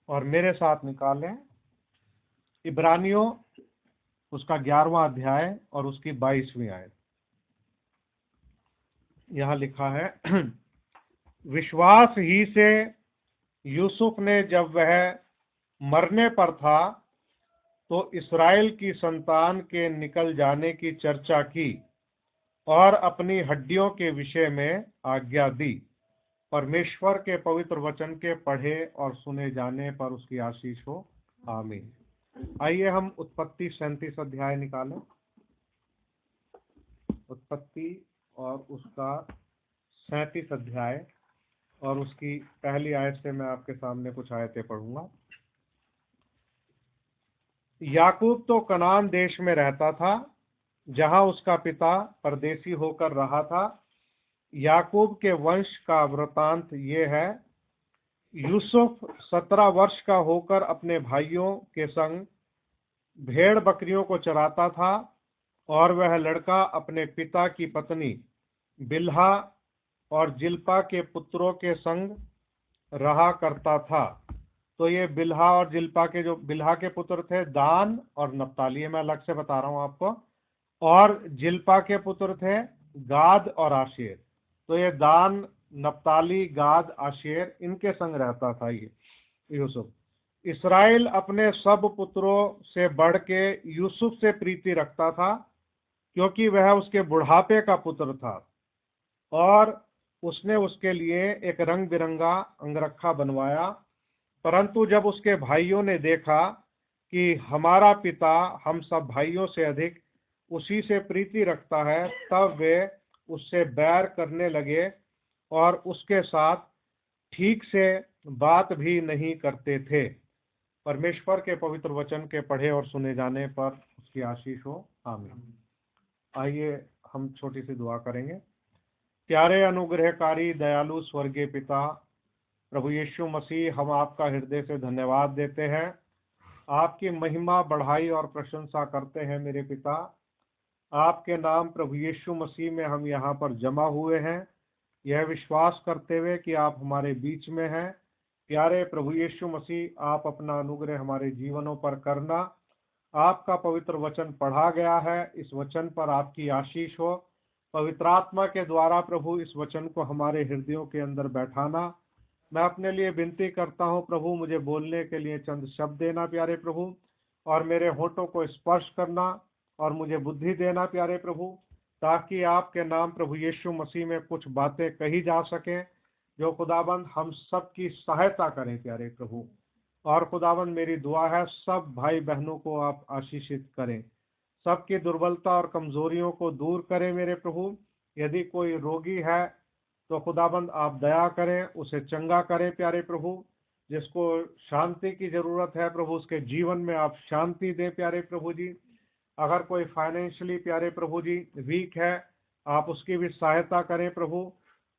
और मेरे साथ निकालें इब्रानियों उसका 11वां अध्याय और उसकी 22वीं आयत। यहां लिखा है, विश्वास ही से यूसुफ ने जब वह मरने पर था तो इस्राएल की संतान के निकल जाने की चर्चा की और अपनी हड्डियों के विषय में आज्ञा दी। परमेश्वर के पवित्र वचन के पढ़े और सुने जाने पर उसकी आशीष हो, आमीन। आइए हम उत्पत्ति 37 अध्याय निकालें। उत्पत्ति और उसका 37 अध्याय और उसकी पहली आयत से मैं आपके सामने कुछ आयतें पढ़ूंगा। याकूब तो कनान देश में रहता था, जहां उसका पिता परदेसी होकर रहा था। याकूब के वंश का वृतांत ये है, यूसुफ 17 वर्ष का होकर अपने भाइयों के संग भेड़ बकरियों को चराता था और वह लड़का अपने पिता की पत्नी बिल्हा और जिल्पा के पुत्रों के संग रहा करता था। तो ये बिल्हा और जिल्पा के, जो बिल्हा के पुत्र थे दान और नप्ताली, मैं अलग से बता रहा हूं आपको, और जिल्पा के पुत्र थे गाद और आशेर। तो ये दान, नप्ताली, गाद, आशेर, इनके संग रहता था ये यूसुफ। इस्राएल अपने सब पुत्रों से बढ़ के यूसुफ से प्रीति रखता था, क्योंकि वह उसके बुढ़ापे का पुत्र था और उसने उसके लिए एक रंग बिरंगा अंगरखा बनवाया। परंतु जब उसके भाइयों ने देखा कि हमारा पिता हम सब भाइयों से अधिक उसी से प्रीति रखता है, तब वे उससे बैर करने लगे और उसके साथ ठीक से बात भी नहीं करते थे। परमेश्वर के पवित्र वचन के पढ़े और सुने जाने पर उसकी आशीष हो, आमीन। आइए हम छोटी सी दुआ करेंगे। प्यारे अनुग्रहकारी दयालु स्वर्गीय पिता प्रभु यीशु मसीह, हम आपका हृदय से धन्यवाद देते हैं, आपकी महिमा बढ़ाई और प्रशंसा करते हैं। मेरे पिता, आपके नाम प्रभु यीशु मसीह में हम यहाँ पर जमा हुए हैं, यह विश्वास करते हुए कि आप हमारे बीच में हैं। प्यारे प्रभु यीशु मसीह, आप अपना अनुग्रह हमारे जीवनों पर करना। आपका पवित्र वचन पढ़ा गया है, इस वचन पर आपकी आशीष हो। पवित्र आत्मा के द्वारा प्रभु इस वचन को हमारे हृदयों के अंदर बैठाना। मैं अपने लिए विनती करता हूं प्रभु, मुझे बोलने के लिए चंद शब्द देना प्यारे प्रभु, और मेरे होठों को स्पर्श करना और मुझे बुद्धि देना प्यारे प्रभु, ताकि आपके नाम प्रभु यीशु मसीह में कुछ बातें कही जा सके जो खुदाबंद हम सब की सहायता करें प्यारे प्रभु। और खुदाबंद मेरी दुआ है सब भाई बहनों को आप आशीषित करें, सबकी दुर्बलता और कमजोरियों को दूर करें मेरे प्रभु। यदि कोई रोगी है तो खुदाबंद आप दया करें, उसे चंगा करें प्यारे प्रभु। जिसको शांति की जरूरत है प्रभु, उसके जीवन में आप शांति दें प्यारे प्रभु जी। अगर कोई फाइनेंशियली प्यारे प्रभु जी वीक है, आप उसकी भी सहायता करें प्रभु।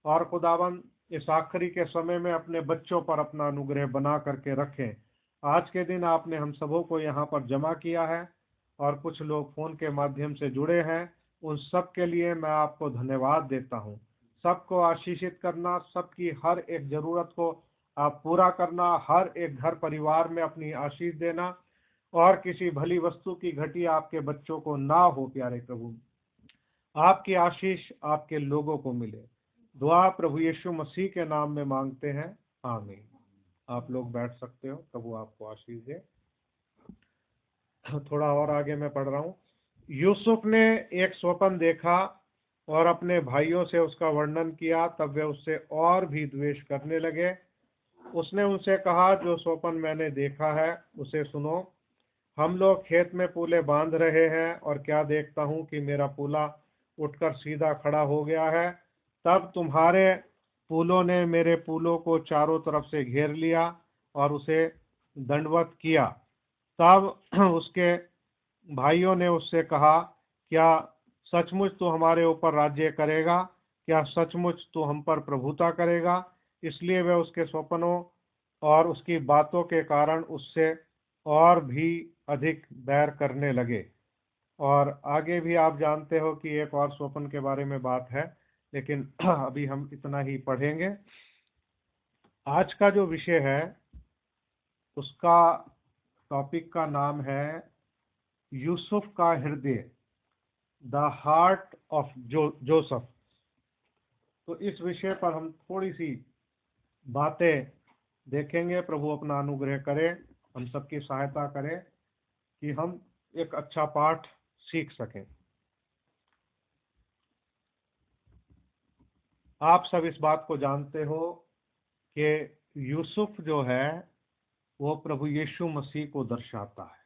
और खुदाबंद इस आखिरी के समय में अपने बच्चों पर अपना अनुग्रह बना करके रखें। आज के दिन आपने हम सबों को यहाँ पर जमा किया है और कुछ लोग फोन के माध्यम से जुड़े हैं, उन सब के लिए मैं आपको धन्यवाद देता हूँ। सबको आशीषित करना, सबकी हर एक जरूरत को आप पूरा करना, हर एक घर परिवार में अपनी आशीष देना, और किसी भली वस्तु की घटी आपके बच्चों को ना हो प्यारे प्रभु। आपकी आशीष आपके लोगों को मिले। दुआ प्रभु यीशु मसीह के नाम में मांगते हैं, आमीन। आप लोग बैठ सकते हो, प्रभु आपको आशीष दे। थोड़ा और आगे मैं पढ़ रहा हूँ। यूसुफ ने एक स्वप्न देखा और अपने भाइयों से उसका वर्णन किया, तब वे उससे और भी द्वेष करने लगे। उसने उनसे कहा, जो स्वप्न मैंने देखा है उसे सुनो। हम लोग खेत में पूले बांध रहे हैं और क्या देखता हूँ कि मेरा पूला उठकर सीधा खड़ा हो गया है। तब तुम्हारे पूलों ने मेरे पूलों को चारों तरफ से घेर लिया और उसे दंडवत किया। तब उसके भाइयों ने उससे कहा, क्या सचमुच तू हमारे ऊपर राज्य करेगा? क्या सचमुच तू हम पर प्रभुता करेगा? इसलिए वे उसके स्वप्नों और उसकी बातों के कारण उससे और भी अधिक बैर करने लगे। और आगे भी आप जानते हो कि एक और स्वप्न के बारे में बात है, लेकिन अभी हम इतना ही पढ़ेंगे। आज का जो विषय है उसका टॉपिक का नाम है यूसुफ का हृदय, द हार्ट ऑफ जोसेफ। तो इस विषय पर हम थोड़ी सी बातें देखेंगे। प्रभु अपना अनुग्रह करे, हम सबकी सहायता करे कि हम एक अच्छा पाठ सीख सकें। आप सब इस बात को जानते हो कि यूसुफ जो है वो प्रभु यीशु मसीह को दर्शाता है,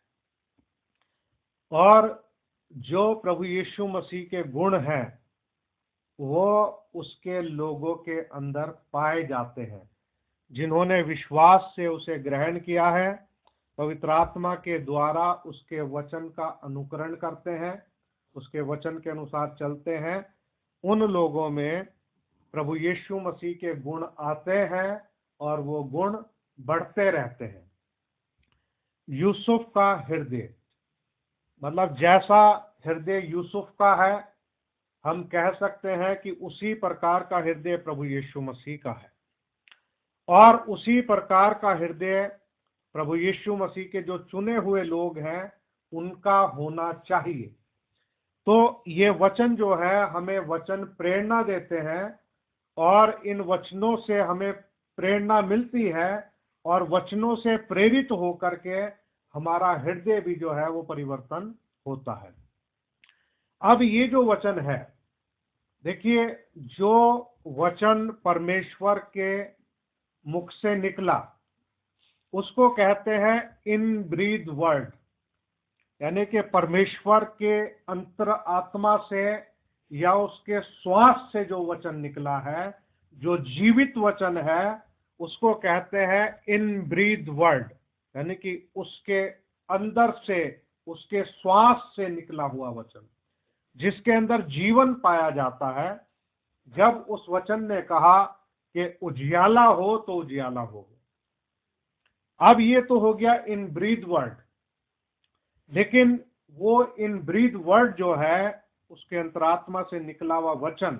और जो प्रभु यीशु मसीह के गुण हैं वो उसके लोगों के अंदर पाए जाते हैं, जिन्होंने विश्वास से उसे ग्रहण किया है, पवित्र आत्मा के द्वारा उसके वचन का अनुकरण करते हैं, उसके वचन के अनुसार चलते हैं। उन लोगों में प्रभु यीशु मसीह के गुण आते हैं और वो गुण बढ़ते रहते हैं। यूसुफ का हृदय मतलब जैसा हृदय यूसुफ का है, हम कह सकते हैं कि उसी प्रकार का हृदय प्रभु यीशु मसीह का है, और उसी प्रकार का हृदय प्रभु यीशु मसीह के जो चुने हुए लोग हैं उनका होना चाहिए। तो ये वचन जो है हमें वचन प्रेरणा देते हैं, और इन वचनों से हमें प्रेरणा मिलती है, और वचनों से प्रेरित होकर के हमारा हृदय भी जो है वो परिवर्तन होता है। अब ये जो वचन है, देखिए, जो वचन परमेश्वर के मुख से निकला उसको कहते हैं इनब्रीथ वर्ड, यानी कि परमेश्वर के अंतर आत्मा से या उसके श्वास से जो वचन निकला है, जो जीवित वचन है, उसको कहते हैं इनब्रीथ वर्ड, यानी कि उसके अंदर से, उसके श्वास से निकला हुआ वचन, जिसके अंदर जीवन पाया जाता है। जब उस वचन ने कहा कि उजियाला हो तो उजियाला हो। अब ये तो हो गया इन ब्रीथ वर्ड, लेकिन वो इन ब्रीथ वर्ड जो है, उसके अंतरात्मा से निकला हुआ वचन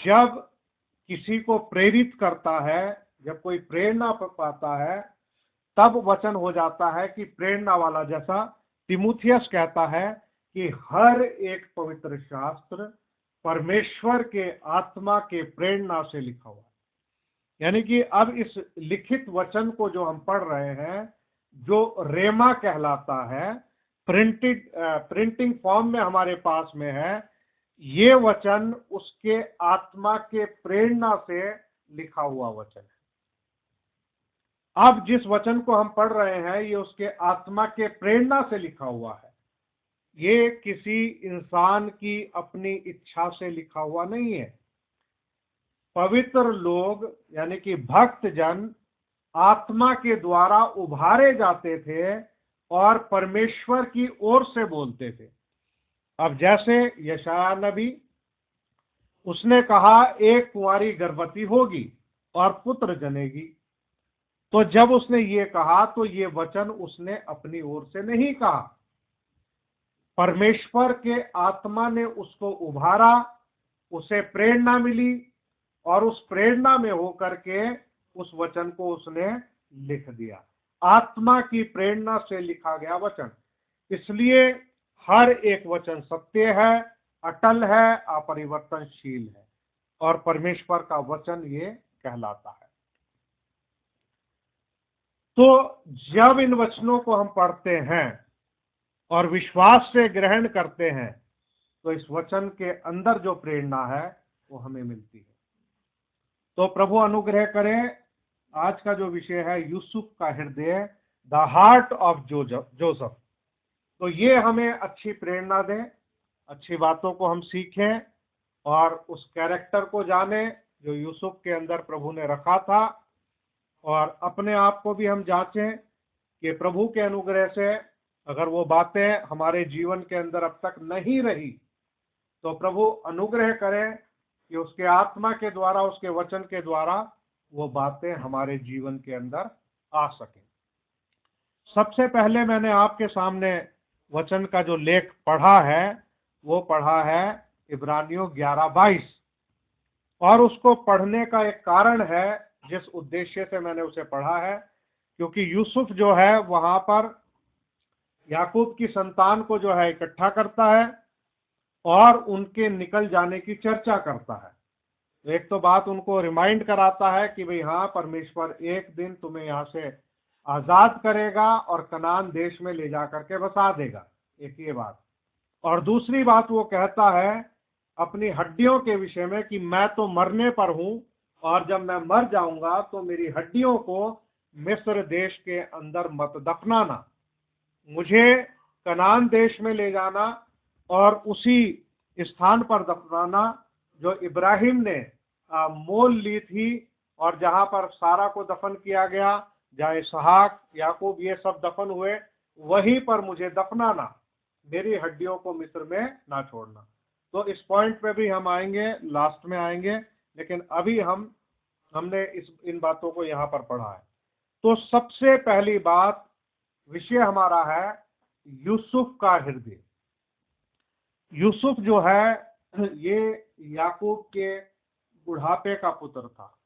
जब किसी को प्रेरित करता है, जब कोई प्रेरणा पाता है, तब वचन हो जाता है कि प्रेरणा वाला, जैसा तिमुथियस कहता है कि हर एक पवित्र शास्त्र परमेश्वर के आत्मा के प्रेरणा से लिखा हुआ है। यानी कि अब इस लिखित वचन को जो हम पढ़ रहे हैं, जो रेमा कहलाता है, प्रिंटिंग फॉर्म में हमारे पास में है, ये वचन उसके आत्मा के प्रेरणा से लिखा हुआ वचन है। अब जिस वचन को हम पढ़ रहे हैं ये उसके आत्मा के प्रेरणा से लिखा हुआ है, ये किसी इंसान की अपनी इच्छा से लिखा हुआ नहीं है। पवित्र लोग यानी कि भक्त जन आत्मा के द्वारा उभारे जाते थे और परमेश्वर की ओर से बोलते थे। अब जैसे यशायाह नबी, उसने कहा एक कुंवारी गर्भवती होगी और पुत्र जनेगी। तो जब उसने ये कहा तो ये वचन उसने अपनी ओर से नहीं कहा, परमेश्वर के आत्मा ने उसको उभारा, उसे प्रेरणा मिली, और उस प्रेरणा में होकर के उस वचन को उसने लिख दिया। आत्मा की प्रेरणा से लिखा गया वचन, इसलिए हर एक वचन सत्य है, अटल है, अपरिवर्तनशील है, और परमेश्वर का वचन ये कहलाता है। तो जब इन वचनों को हम पढ़ते हैं और विश्वास से ग्रहण करते हैं, तो इस वचन के अंदर जो प्रेरणा है वो हमें मिलती है। तो प्रभु अनुग्रह करें। आज का जो विषय है यूसुफ का हृदय, द हार्ट ऑफ जोसेफ, तो ये हमें अच्छी प्रेरणा दे, अच्छी बातों को हम सीखें और उस कैरेक्टर को जाने जो यूसुफ के अंदर प्रभु ने रखा था, और अपने आप को भी हम जांचें कि प्रभु के अनुग्रह से अगर वो बातें हमारे जीवन के अंदर अब तक नहीं रही, तो प्रभु अनुग्रह करें कि उसके आत्मा के द्वारा, उसके वचन के द्वारा वो बातें हमारे जीवन के अंदर आ सकें। सबसे पहले मैंने आपके सामने वचन का जो लेख पढ़ा है वो पढ़ा है इब्रानियों 11:22, और उसको पढ़ने का एक कारण है, जिस उद्देश्य से मैंने उसे पढ़ा है क्योंकि यूसुफ जो है वहां पर याकूब की संतान को जो है इकट्ठा करता है और उनके निकल जाने की चर्चा करता है। तो एक तो बात उनको रिमाइंड कराता है कि भाई हाँ, परमेश्वर एक दिन तुम्हें यहाँ से आजाद करेगा और कनान देश में ले जा करके बसा देगा, एक ये बात। और दूसरी बात वो कहता है अपनी हड्डियों के विषय में कि मैं तो मरने पर हूं और जब मैं मर जाऊंगा तो मेरी हड्डियों को मिस्र देश के अंदर मत दफनाना, मुझे कनान देश में ले जाना और उसी स्थान पर दफनाना जो इब्राहिम ने मोल ली थी और जहां पर सारा को दफन किया गया, जहां इसहाक याकूब ये सब दफन हुए, वहीं पर मुझे दफनाना, मेरी हड्डियों को मिस्र में ना छोड़ना। तो इस पॉइंट पे भी हम आएंगे, लास्ट में आएंगे, लेकिन अभी हमने इन बातों को यहाँ पर पढ़ा है। तो सबसे पहली बात, विषय हमारा है यूसुफ का हृदय। यूसुफ जो है ये याकूब के बुढ़ापे का पुत्र था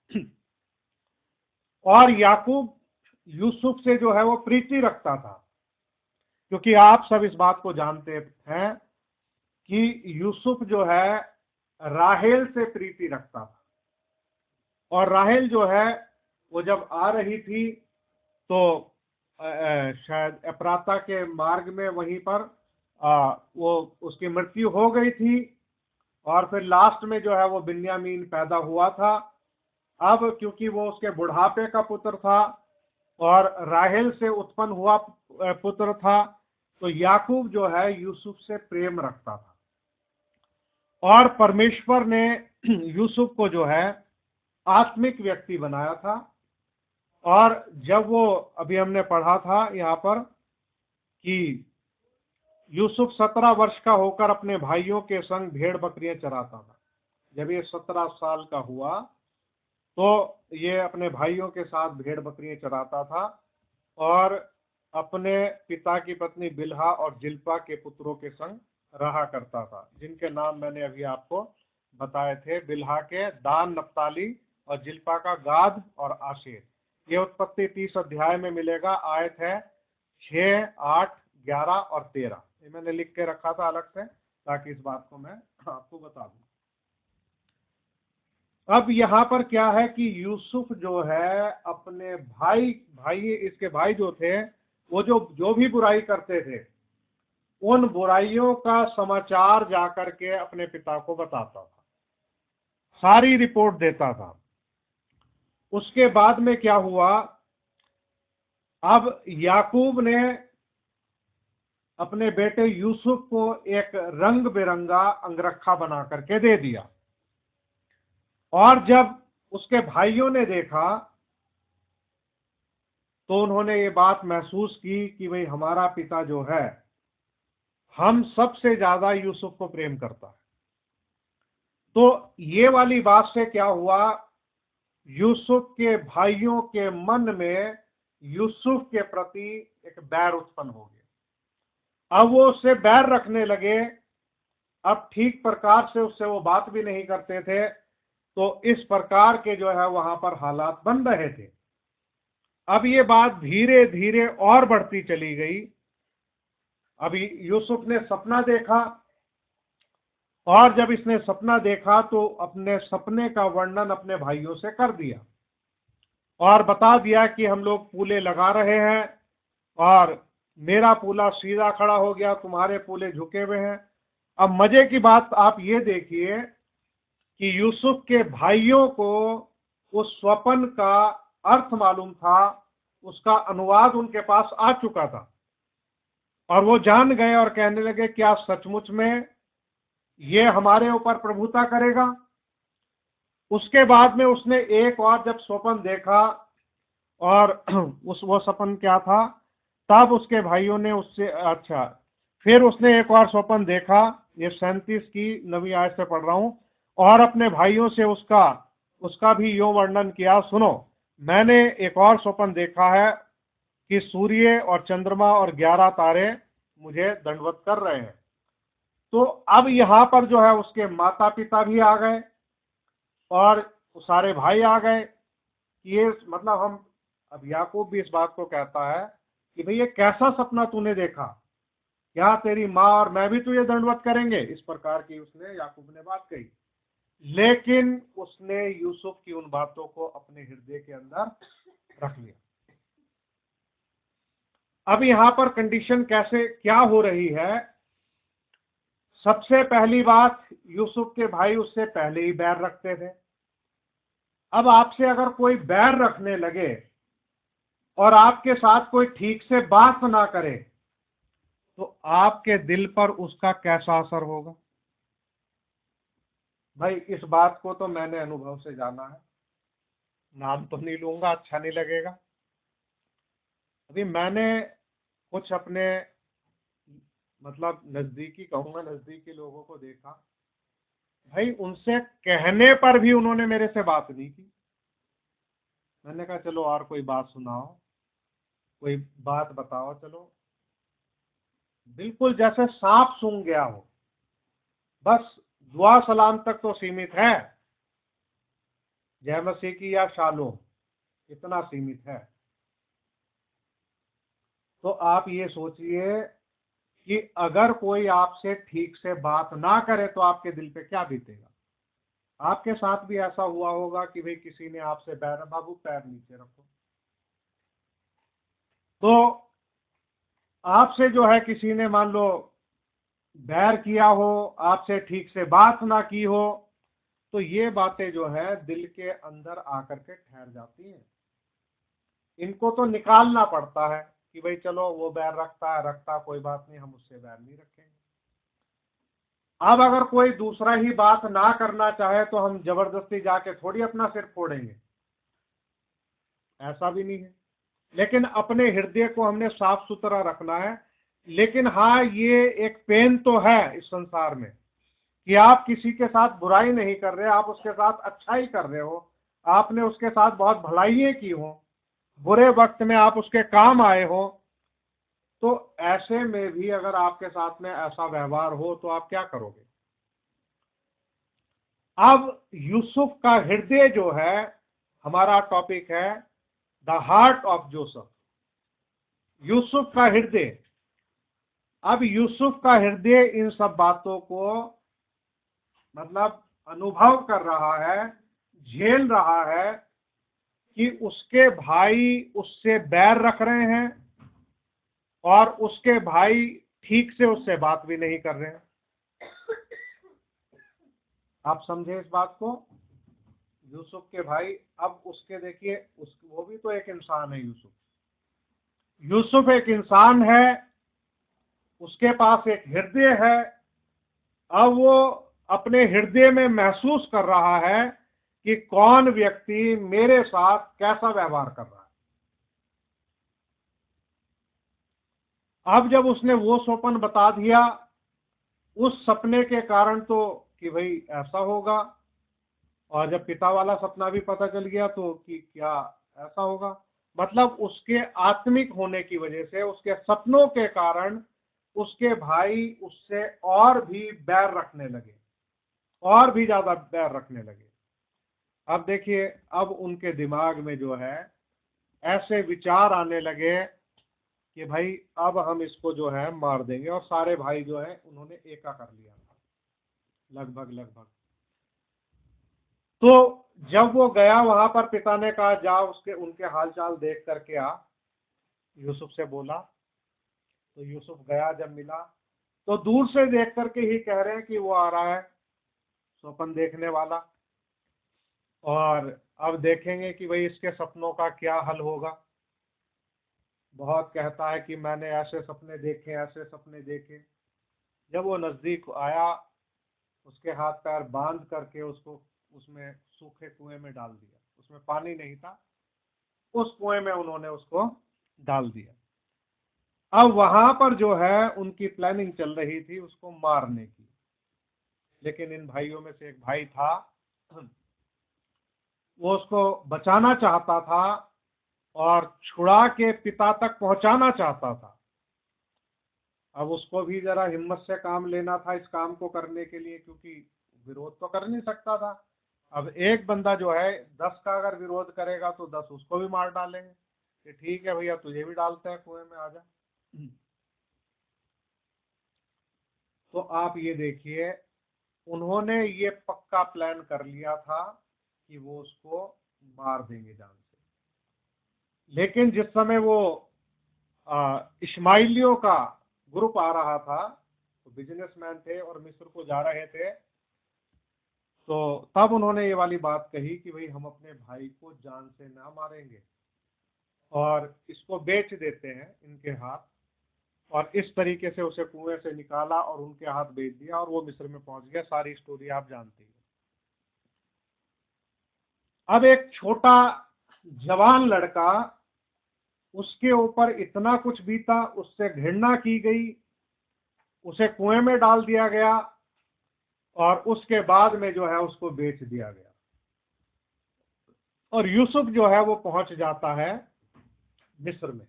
और याकूब यूसुफ से जो है वो प्रीति रखता था, क्योंकि आप सब इस बात को जानते हैं कि यूसुफ जो है राहेल से प्रीति रखता था। और राहेल जो है वो जब आ रही थी तो शायद एप्राता के मार्ग में वहीं पर वो उसकी मृत्यु हो गई थी और फिर लास्ट में जो है वो बिन्यामीन पैदा हुआ था। अब क्योंकि वो उसके बुढ़ापे का पुत्र था और राहेल से उत्पन्न हुआ पुत्र था, तो याकूब जो है यूसुफ से प्रेम रखता था और परमेश्वर ने यूसुफ को जो है आत्मिक व्यक्ति बनाया था। और जब वो, अभी हमने पढ़ा था यहाँ पर कि यूसुफ 17 वर्ष का होकर अपने भाइयों के संग भेड़ बकरियां चराता था। जब ये 17 साल का हुआ तो ये अपने भाइयों के साथ भेड़ बकरियां चराता था और अपने पिता की पत्नी बिल्हा और जिल्पा के पुत्रों के संग रहा करता था, जिनके नाम मैंने अभी आपको बताए थे। बिल्हा के दान नप्ताली और जिल्पा का गाद और आशेर। ये उत्पत्ति 30 अध्याय में मिलेगा। आयत है 6, 8, 11 और 13। ये मैंने लिख के रखा था अलग से ताकि इस बात को मैं आपको बता दूं। अब यहाँ पर क्या है कि यूसुफ जो है अपने इसके भाई जो थे वो जो भी बुराई करते थे उन बुराइयों का समाचार जाकर के अपने पिता को बताता था, सारी रिपोर्ट देता था। उसके बाद में क्या हुआ, अब याकूब ने अपने बेटे यूसुफ को एक रंग बिरंगा अंगरखा बना करके दे दिया और जब उसके भाइयों ने देखा तो उन्होंने ये बात महसूस की कि भाई हमारा पिता जो है हम सबसे ज्यादा यूसुफ को प्रेम करता है। तो ये वाली बात से क्या हुआ, यूसुफ के भाइयों के मन में यूसुफ के प्रति एक बैर उत्पन्न हो गया। अब वो उससे बैर रखने लगे, अब ठीक प्रकार से उससे वो बात भी नहीं करते थे। तो इस प्रकार के जो है वहां पर हालात बन रहे थे। अब ये बात धीरे धीरे और बढ़ती चली गई। अभी यूसुफ ने सपना देखा और जब इसने सपना देखा तो अपने सपने का वर्णन अपने भाइयों से कर दिया और बता दिया कि हम लोग पूले लगा रहे हैं और मेरा पूला सीधा खड़ा हो गया, तुम्हारे पूले झुके हुए हैं। अब मजे की बात आप ये देखिए कि यूसुफ के भाइयों को उस स्वप्न का अर्थ मालूम था, उसका अनुवाद उनके पास आ चुका था और वो जान गए और कहने लगे क्या सचमुच में ये हमारे ऊपर प्रभुता करेगा। उसके बाद में उसने एक और जब स्वप्न देखा और वो स्वप्न क्या था, तब उसके भाइयों ने उससे फिर उसने एक और स्वप्न देखा। ये 37 की 9वीं आयत से पढ़ रहा हूं। और अपने भाइयों से उसका भी यो वर्णन किया, सुनो मैंने एक और स्वप्न देखा है कि सूर्य और चंद्रमा और 11 तारे मुझे दंडवत कर रहे हैं। तो अब यहाँ पर जो है उसके माता पिता भी आ गए और सारे भाई आ गए। ये मतलब हम अब याकूब भी इस बात को कहता है कि भाई ये कैसा सपना तूने देखा, क्या तेरी माँ और मैं भी तुझे दंडवत करेंगे, इस प्रकार की उसने याकूब ने बात कही। लेकिन उसने यूसुफ की उन बातों को अपने हृदय के अंदर रख लिया। अब यहां पर कंडीशन कैसे क्या हो रही है, सबसे पहली बात, यूसुफ के भाई उससे पहले ही बैर रखते थे। अब आपसे अगर कोई बैर रखने लगे और आपके साथ कोई ठीक से बात ना करे तो आपके दिल पर उसका कैसा असर होगा। भाई इस बात को तो मैंने अनुभव से जाना है, नाम तो नहीं लूंगा, अच्छा नहीं लगेगा। अभी मैंने कुछ अपने मतलब नजदीकी कहूंगा, नजदीकी लोगों को देखा, भाई उनसे कहने पर भी उन्होंने मेरे से बात नहीं की। मैंने कहा चलो और कोई बात सुनाओ, कोई बात बताओ, चलो बिल्कुल जैसे सांप सूंघ गया हो, बस दुआ सलाम तक तो सीमित है, जय मसीह की या शालोम, इतना सीमित है। तो आप ये सोचिए कि अगर कोई आपसे ठीक से बात ना करे तो आपके दिल पे क्या बीतेगा। आपके साथ भी ऐसा हुआ होगा कि भाई किसी ने आपसे बैर, बाबू पैर नीचे रखो, तो आपसे जो है किसी ने मान लो बैर किया हो, आपसे ठीक से बात ना की हो, तो ये बातें जो है दिल के अंदर आकर के ठहर जाती हैं। इनको तो निकालना पड़ता है कि भाई चलो वो बैर रखता है, रखता, कोई बात नहीं, हम उससे बैर नहीं रखेंगे। अब अगर कोई दूसरा ही बात ना करना चाहे तो हम जबरदस्ती जाके थोड़ी अपना सिर फोड़ेंगे, ऐसा भी नहीं है। लेकिन अपने हृदय को हमने साफ सुथरा रखना है। लेकिन हाँ, ये एक पेन तो है इस संसार में कि आप किसी के साथ बुराई नहीं कर रहे, आप उसके साथ अच्छा ही कर रहे हो, आपने उसके साथ बहुत भलाइयां की हो, बुरे वक्त में आप उसके काम आए हो, तो ऐसे में भी अगर आपके साथ में ऐसा व्यवहार हो तो आप क्या करोगे। अब यूसुफ का हृदय जो है, हमारा टॉपिक है the heart of Joseph, Yusuf का हृदय। अब यूसुफ का हृदय इन सब बातों को मतलब अनुभव कर रहा है, झेल रहा है कि उसके भाई उससे बैर रख रहे हैं और उसके भाई ठीक से उससे बात भी नहीं कर रहे हैं। आप समझे इस बात को। यूसुफ के भाई, अब उसके देखिए, वो भी तो एक इंसान है। यूसुफ यूसुफ एक इंसान है, उसके पास एक हृदय है। अब वो अपने हृदय में महसूस कर रहा है कि कौन व्यक्ति मेरे साथ कैसा व्यवहार कर रहा है। अब जब उसने वो स्वप्न बता दिया, उस सपने के कारण तो कि भाई ऐसा होगा, और जब पिता वाला सपना भी पता चल गया तो कि क्या ऐसा होगा, मतलब उसके आत्मिक होने की वजह से, उसके सपनों के कारण उसके भाई उससे और भी बैर रखने लगे, और भी ज्यादा बैर रखने लगे। अब देखिए, अब उनके दिमाग में जो है ऐसे विचार आने लगे कि भाई अब हम इसको जो है मार देंगे, और सारे भाई जो है उन्होंने एका कर लिया था लगभग लगभग। तो जब वो गया वहां पर, पिता ने कहा जा उसके उनके हालचाल देख करके आ, यूसुफ से बोला। तो यूसुफ गया, जब मिला तो दूर से देख करके ही कह रहे हैं कि वो आ रहा है स्वप्न देखने वाला, और अब देखेंगे कि भाई इसके सपनों का क्या हल होगा। बहुत कहता है कि मैंने ऐसे सपने देखे, ऐसे सपने देखे। जब वो नजदीक आया, उसके हाथ पैर बांध करके उसको उसमें सूखे कुएं में डाल दिया। उसमें पानी नहीं था, उस कुएं में उन्होंने उसको डाल दिया। अब वहां पर जो है उनकी प्लानिंग चल रही थी उसको मारने की। लेकिन इन भाइयों में से एक भाई था, वो उसको बचाना चाहता था और छुड़ा के पिता तक पहुंचाना चाहता था। अब उसको भी जरा हिम्मत से काम लेना था इस काम को करने के लिए, क्योंकि विरोध तो कर नहीं सकता था। अब एक बंदा जो है 10 का अगर विरोध करेगा तो 10 उसको भी मार डालेंगे। कि ठीक है भैया, तुझे भी डालते हैं कुएं में, आजा। तो आप ये देखिए, उन्होंने ये पक्का प्लान कर लिया था कि वो उसको मार देंगे जान से। लेकिन जिस समय वो इस्माइलियों का ग्रुप आ रहा था, तो बिजनेसमैन थे और मिस्र को जा रहे थे, तो तब उन्होंने ये वाली बात कही कि भाई हम अपने भाई को जान से ना मारेंगे और इसको बेच देते हैं इनके हाथ। और इस तरीके से उसे कुएं से निकाला और उनके हाथ बेच दिया और वो मिस्र में पहुंच गया। सारी स्टोरी आप जानती हैं। अब एक छोटा जवान लड़का, उसके ऊपर इतना कुछ बीता, उससे घृणा की गई, उसे कुएं में डाल दिया गया और उसके बाद में जो है उसको बेच दिया गया। और यूसुफ जो है वो पहुंच जाता है मिस्र में।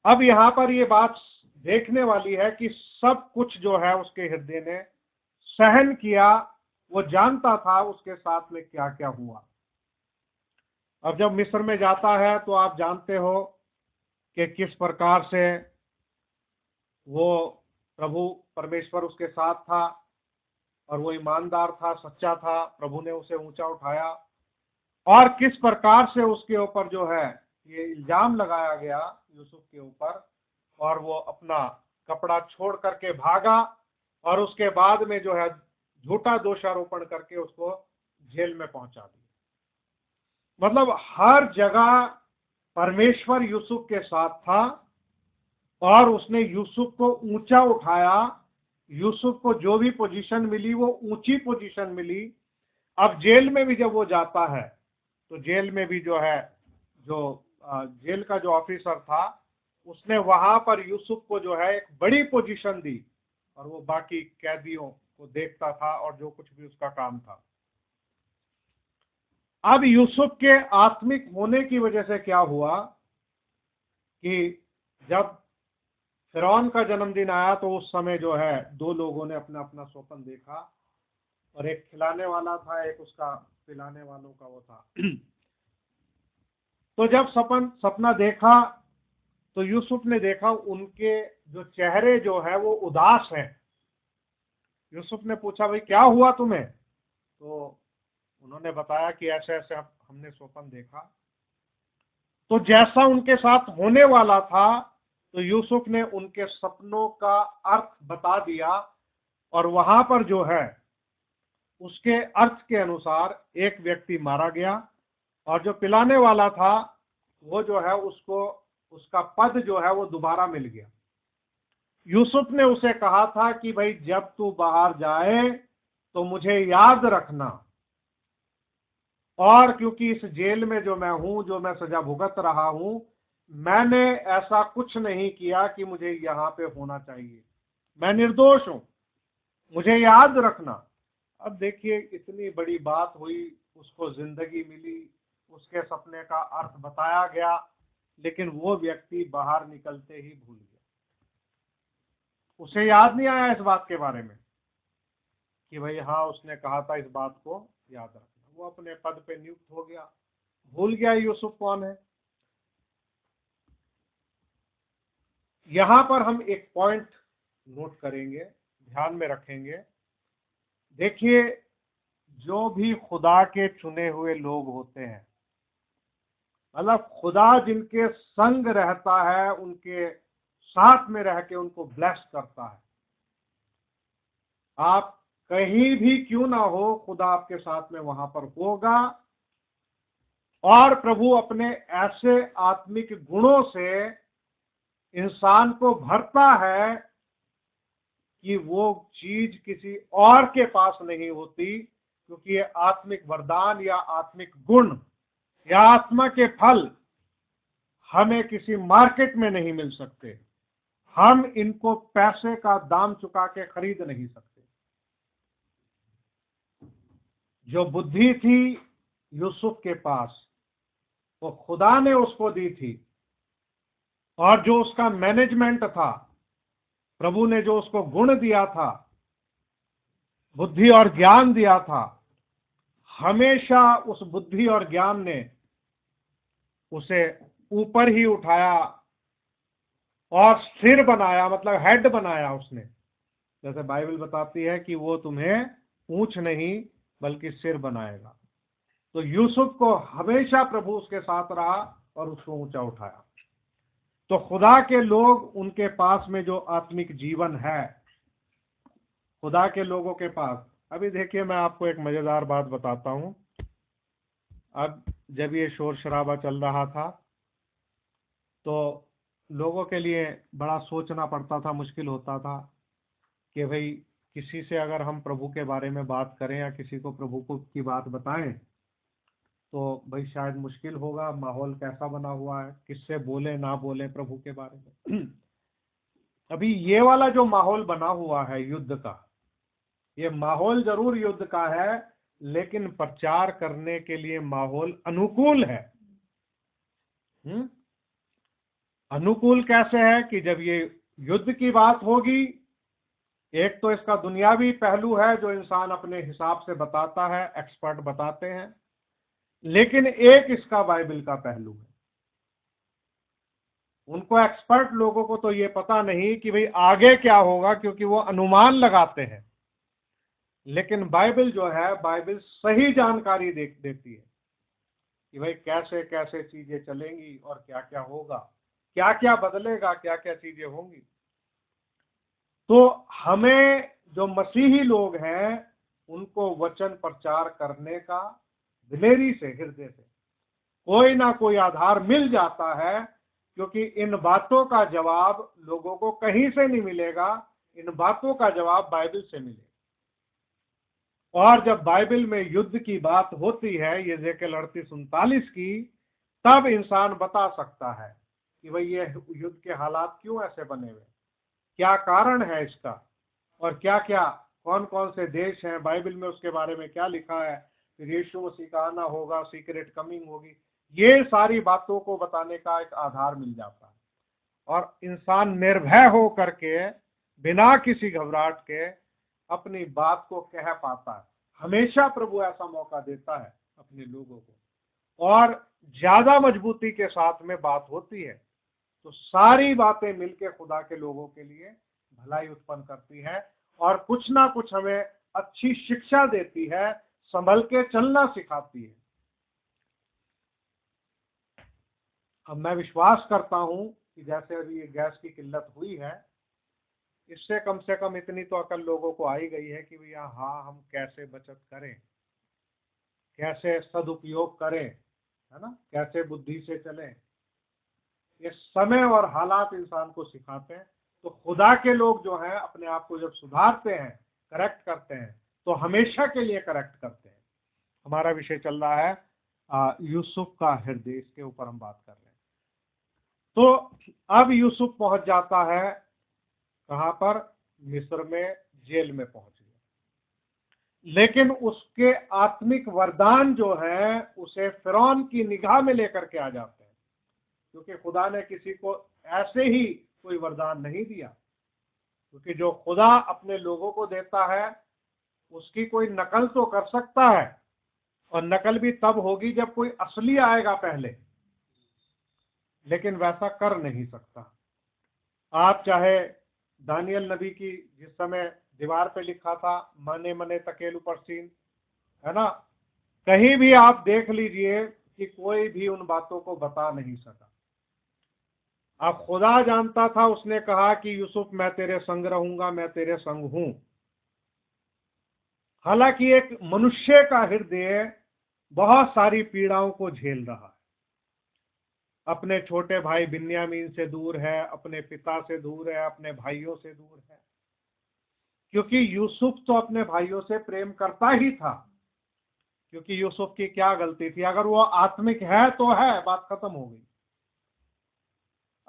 अब यहां पर ये बात देखने वाली है कि सब कुछ जो है उसके हृदय ने सहन किया। वो जानता था उसके साथ में क्या क्या हुआ। अब जब मिस्र में जाता है तो आप जानते हो कि किस प्रकार से वो प्रभु परमेश्वर उसके साथ था और वो ईमानदार था, सच्चा था। प्रभु ने उसे ऊंचा उठाया और किस प्रकार से उसके ऊपर जो है ये इल्जाम लगाया गया यूसुफ के ऊपर, और वो अपना कपड़ा छोड़ करके भागा और उसके बाद में जो है झूठा दोषारोपण करके उसको जेल में पहुंचा दिया। मतलब हर जगह परमेश्वर यूसुफ के साथ था और उसने यूसुफ को ऊंचा उठाया। यूसुफ को जो भी पोजीशन मिली वो ऊंची पोजीशन मिली। अब जेल में भी जब वो जाता है तो जेल में भी जो है, जो जेल का जो ऑफिसर था, उसने वहां पर यूसुफ को जो है एक बड़ी पोजीशन दी और वो बाकी कैदियों को देखता था और जो कुछ भी उसका काम था। अब यूसुफ के आत्मिक होने की वजह से क्या हुआ कि जब फिरौन का जन्मदिन आया तो उस समय जो है दो लोगों ने अपना अपना स्वप्न देखा, और एक खिलाने वाला था, एक उसका पिलाने वालों का वो था। तो जब सपना देखा तो यूसुफ ने देखा उनके जो चेहरे जो है वो उदास हैं। यूसुफ ने पूछा, भाई क्या हुआ तुम्हें? तो उन्होंने बताया कि ऐसे ऐसे हमने स्वप्न देखा। तो जैसा उनके साथ होने वाला था, तो यूसुफ ने उनके सपनों का अर्थ बता दिया और वहां पर जो है उसके अर्थ के अनुसार एक व्यक्ति मारा गया और जो पिलाने वाला था वो जो है उसको उसका पद जो है वो दोबारा मिल गया। यूसुफ ने उसे कहा था कि भाई जब तू बाहर जाए तो मुझे याद रखना, और क्योंकि इस जेल में जो मैं हूं, जो मैं सजा भुगत रहा हूं, मैंने ऐसा कुछ नहीं किया कि मुझे यहां पे होना चाहिए, मैं निर्दोष हूं, मुझे याद रखना। अब देखिए, इतनी बड़ी बात हुई, उसको जिंदगी मिली, उसके सपने का अर्थ बताया गया, लेकिन वो व्यक्ति बाहर निकलते ही भूल गया। उसे याद नहीं आया इस बात के बारे में कि भाई हाँ, उसने कहा था इस बात को याद रखना। वो अपने पद पे नियुक्त हो गया, भूल गया यूसुफ कौन है। यहां पर हम एक पॉइंट नोट करेंगे, ध्यान में रखेंगे। देखिए, जो भी खुदा के चुने हुए लोग होते हैं, मतलब खुदा जिनके संग रहता है, उनके साथ में रह के उनको ब्लेस करता है। आप कहीं भी क्यों ना हो, खुदा आपके साथ में वहां पर होगा, और प्रभु अपने ऐसे आत्मिक गुणों से इंसान को भरता है कि वो चीज किसी और के पास नहीं होती, क्योंकि ये आत्मिक वरदान या आत्मिक गुण या आत्मा के फल हमें किसी मार्केट में नहीं मिल सकते। हम इनको पैसे का दाम चुका के खरीद नहीं सकते। जो बुद्धि थी यूसुफ के पास, वो खुदा ने उसको दी थी, और जो उसका मैनेजमेंट था, प्रभु ने जो उसको गुण दिया था, बुद्धि और ज्ञान दिया था, हमेशा उस बुद्धि और ज्ञान ने उसे ऊपर ही उठाया और सिर बनाया, मतलब हेड बनाया उसने। जैसे बाइबल बताती है कि वो तुम्हें पूंछ नहीं बल्कि सिर बनाएगा। तो यूसुफ को हमेशा प्रभु उसके साथ रहा और उसको ऊंचा उठाया। तो खुदा के लोग, उनके पास में जो आत्मिक जीवन है, खुदा के लोगों के पास, अभी देखिए मैं आपको एक मजेदार बात बताता हूं। अब जब ये शोर शराबा चल रहा था तो लोगों के लिए बड़ा सोचना पड़ता था, मुश्किल होता था कि भाई किसी से अगर हम प्रभु के बारे में बात करें या किसी को प्रभु को की बात बताएं तो भाई शायद मुश्किल होगा। माहौल कैसा बना हुआ है, किससे बोले ना बोले प्रभु के बारे में। अभी ये वाला जो माहौल बना हुआ है युद्ध का, ये माहौल जरूर युद्ध का है, लेकिन प्रचार करने के लिए माहौल अनुकूल है। अनुकूल कैसे है कि जब ये युद्ध की बात होगी, एक तो इसका दुनियावी पहलू है जो इंसान अपने हिसाब से बताता है, एक्सपर्ट बताते हैं, लेकिन एक इसका बाइबल का पहलू है। उनको एक्सपर्ट लोगों को तो ये पता नहीं कि भाई आगे क्या होगा, क्योंकि वो अनुमान लगाते हैं, लेकिन बाइबल जो है, बाइबल सही जानकारी देती है कि भाई कैसे कैसे चीजें चलेंगी और क्या क्या होगा, क्या क्या बदलेगा, क्या क्या चीजें होंगी। तो हमें जो मसीही लोग हैं उनको वचन प्रचार करने का दिलेरी से, हृदय से कोई ना कोई आधार मिल जाता है, क्योंकि इन बातों का जवाब लोगों को कहीं से नहीं मिलेगा, इन बातों का जवाब बाइबल से मिलेगा। और जब बाइबल में युद्ध की बात होती है, यहेजकेल 38:39 की, तब इंसान बता सकता है कि भाई ये युद्ध के हालात क्यों ऐसे बने हुए, क्या कारण है इसका, और क्या क्या कौन कौन से देश हैं, बाइबल में उसके बारे में क्या लिखा है, फिर यीशु मसीह का आना होगा, सीक्रेट कमिंग होगी। ये सारी बातों को बताने का एक आधार मिल जाता है और इंसान निर्भय हो करके, बिना किसी घबराहट के अपनी बात को कह पाता है। हमेशा प्रभु ऐसा मौका देता है अपने लोगों को, और ज्यादा मजबूती के साथ में बात होती है तो सारी बातें मिलकर खुदा के लोगों के लिए भलाई उत्पन्न करती है और कुछ ना कुछ हमें अच्छी शिक्षा देती है, संभल के चलना सिखाती है। अब मैं विश्वास करता हूं कि जैसे अभी ये गैस की किल्लत हुई है, इससे कम से कम इतनी तो अकल लोगों को आई गई है कि भैया हाँ, हम कैसे बचत करें, कैसे सदुपयोग करें, है ना, कैसे बुद्धि से चलें। ये समय और हालात इंसान को सिखाते हैं। तो खुदा के लोग जो हैं अपने आप को जब सुधारते हैं, करेक्ट करते हैं, तो हमेशा के लिए करेक्ट करते हैं। हमारा विषय चल रहा है यूसुफ का हृदय, इसके ऊपर हम बात कर रहे हैं। तो अब यूसुफ पहुंच जाता है कहां पर, मिस्र में, जेल में पहुंच गया। लेकिन उसके आत्मिक वरदान जो है उसे फिरौन की निगाह में लेकर के आ जाते हैं, क्योंकि खुदा ने किसी को ऐसे ही कोई वरदान नहीं दिया, क्योंकि जो खुदा अपने लोगों को देता है उसकी कोई नकल तो कर सकता है, और नकल भी तब होगी जब कोई असली आएगा पहले, लेकिन वैसा कर नहीं सकता। आप चाहे दानियल नबी की, जिस समय दीवार पे लिखा था मने मने तकेल ऊपर सीन, है ना, कहीं भी आप देख लीजिए कि कोई भी उन बातों को बता नहीं सका। अब खुदा जानता था, उसने कहा कि यूसुफ मैं तेरे संग रहूंगा, मैं तेरे संग हूं। हालांकि एक मनुष्य का हृदय बहुत सारी पीड़ाओं को झेल रहा है, अपने छोटे भाई बिन्यामीन से दूर है, अपने पिता से दूर है, अपने भाइयों से दूर है, क्योंकि यूसुफ तो अपने भाइयों से प्रेम करता ही था। क्योंकि यूसुफ की क्या गलती थी, अगर वो आत्मिक है तो है, बात खत्म हो गई।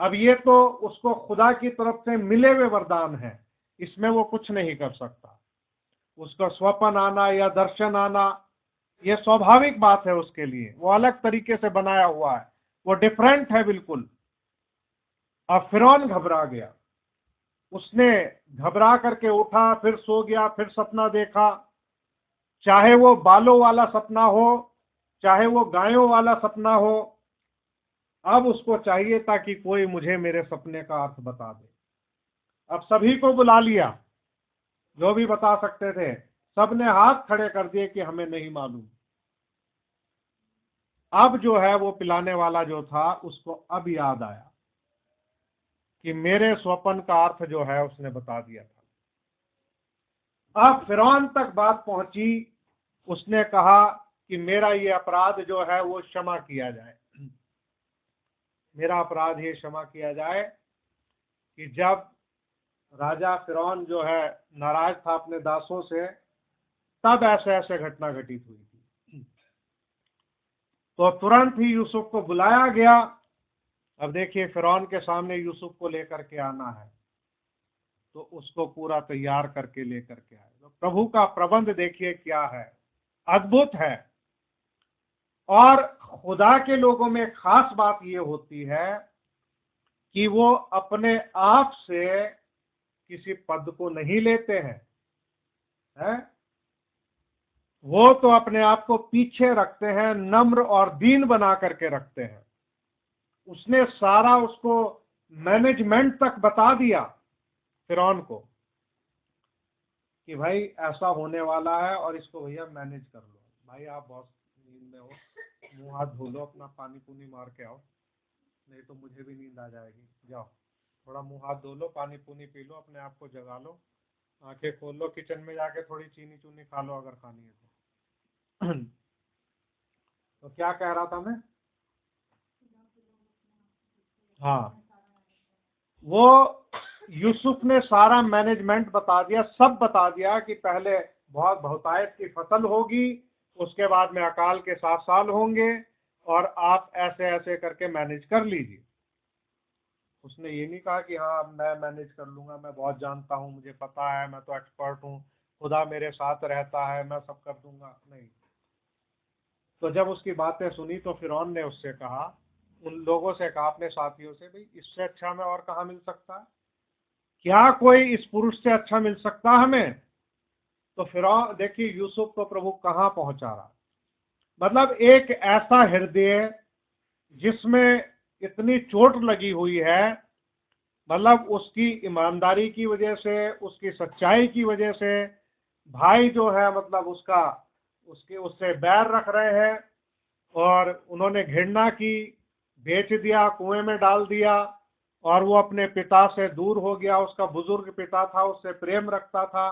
अब ये तो उसको खुदा की तरफ से मिले हुए वरदान है, इसमें वो कुछ नहीं कर सकता। उसका स्वप्न आना या दर्शन आना ये स्वाभाविक बात है उसके लिए, वो अलग तरीके से बनाया हुआ है, वो डिफरेंट है बिल्कुल। अब फिरौन घबरा गया, उसने घबरा करके उठा, फिर सो गया, फिर सपना देखा, चाहे वो बालों वाला सपना हो, चाहे वो गायों वाला सपना हो, अब उसको चाहिए था कि कोई मुझे मेरे सपने का अर्थ बता दे। अब सभी को बुला लिया, जो भी बता सकते थे, सबने हाथ खड़े कर दिए कि हमें नहीं मालूम। अब जो है वो पिलाने वाला जो था उसको अब याद आया कि मेरे स्वप्न का अर्थ जो है उसने बता दिया था। अब फिरौन तक बात पहुंची, उसने कहा कि मेरा ये अपराध जो है वो क्षमा किया जाए, मेरा अपराध ये क्षमा किया जाए कि जब राजा फिरौन जो है नाराज था अपने दासों से, तब ऐसे ऐसे घटना घटित हुई थी। तो तुरंत ही यूसुफ को बुलाया गया। अब देखिए फिरौन के सामने यूसुफ को लेकर के आना है, तो उसको पूरा तैयार करके लेकर के आए। तो प्रभु का प्रबंध देखिए क्या है, अद्भुत है। और खुदा के लोगों में खास बात ये होती है कि वो अपने आप से किसी पद को नहीं लेते हैं, है? वो तो अपने आप को पीछे रखते हैं, नम्र और दीन बना करके रखते हैं। उसने सारा उसको मैनेजमेंट तक बता दिया फिरौन को कि भाई ऐसा होने वाला है और इसको भैया मैनेज कर लो। भाई आप बहुत नींद में हो, मुंह हाथ धो लो, अपना पानी पूनी मार के आओ, नहीं तो मुझे भी नींद आ जाएगी। जाओ थोड़ा मुंह हाथ धो लो, पानी पूनी पी लो, अपने आप को जगा लो, आंखें खोल लो, किचन में जाके थोड़ी चीनी चूनी खा लो अगर खानी है तो। तो क्या कह रहा था मैं? हाँ, वो यूसुफ ने सारा मैनेजमेंट बता दिया, सब बता दिया कि पहले बहुत बहुतायत की फसल होगी, उसके बाद में अकाल के 7 साल होंगे, और आप ऐसे ऐसे करके मैनेज कर लीजिए। उसने ये नहीं कहा कि हाँ मैं मैनेज कर लूंगा, मैं बहुत जानता हूँ, मुझे पता है, मैं तो एक्सपर्ट हूँ, खुदा मेरे साथ रहता है, मैं सब कर दूंगा। नहीं। तो जब उसकी बातें सुनी तो फिरौन ने उससे कहा, उन लोगों से कहा, अपने साथियों से, भाई इससे अच्छा में और कहाँ मिल सकता है? क्या कोई इस पुरुष से अच्छा मिल सकता हमें? तो फिरौन देखिए यूसुफ को प्रभु कहाँ पहुंचा रहा, मतलब एक ऐसा हृदय जिसमें इतनी चोट लगी हुई है, मतलब उसकी ईमानदारी की वजह से, उसकी सच्चाई की वजह से भाई जो है मतलब उसका उसके उससे बैर रख रहे हैं, और उन्होंने घृणा की, बेच दिया, कुएं में डाल दिया, और वो अपने पिता से दूर हो गया। उसका बुजुर्ग पिता था, उससे प्रेम रखता था।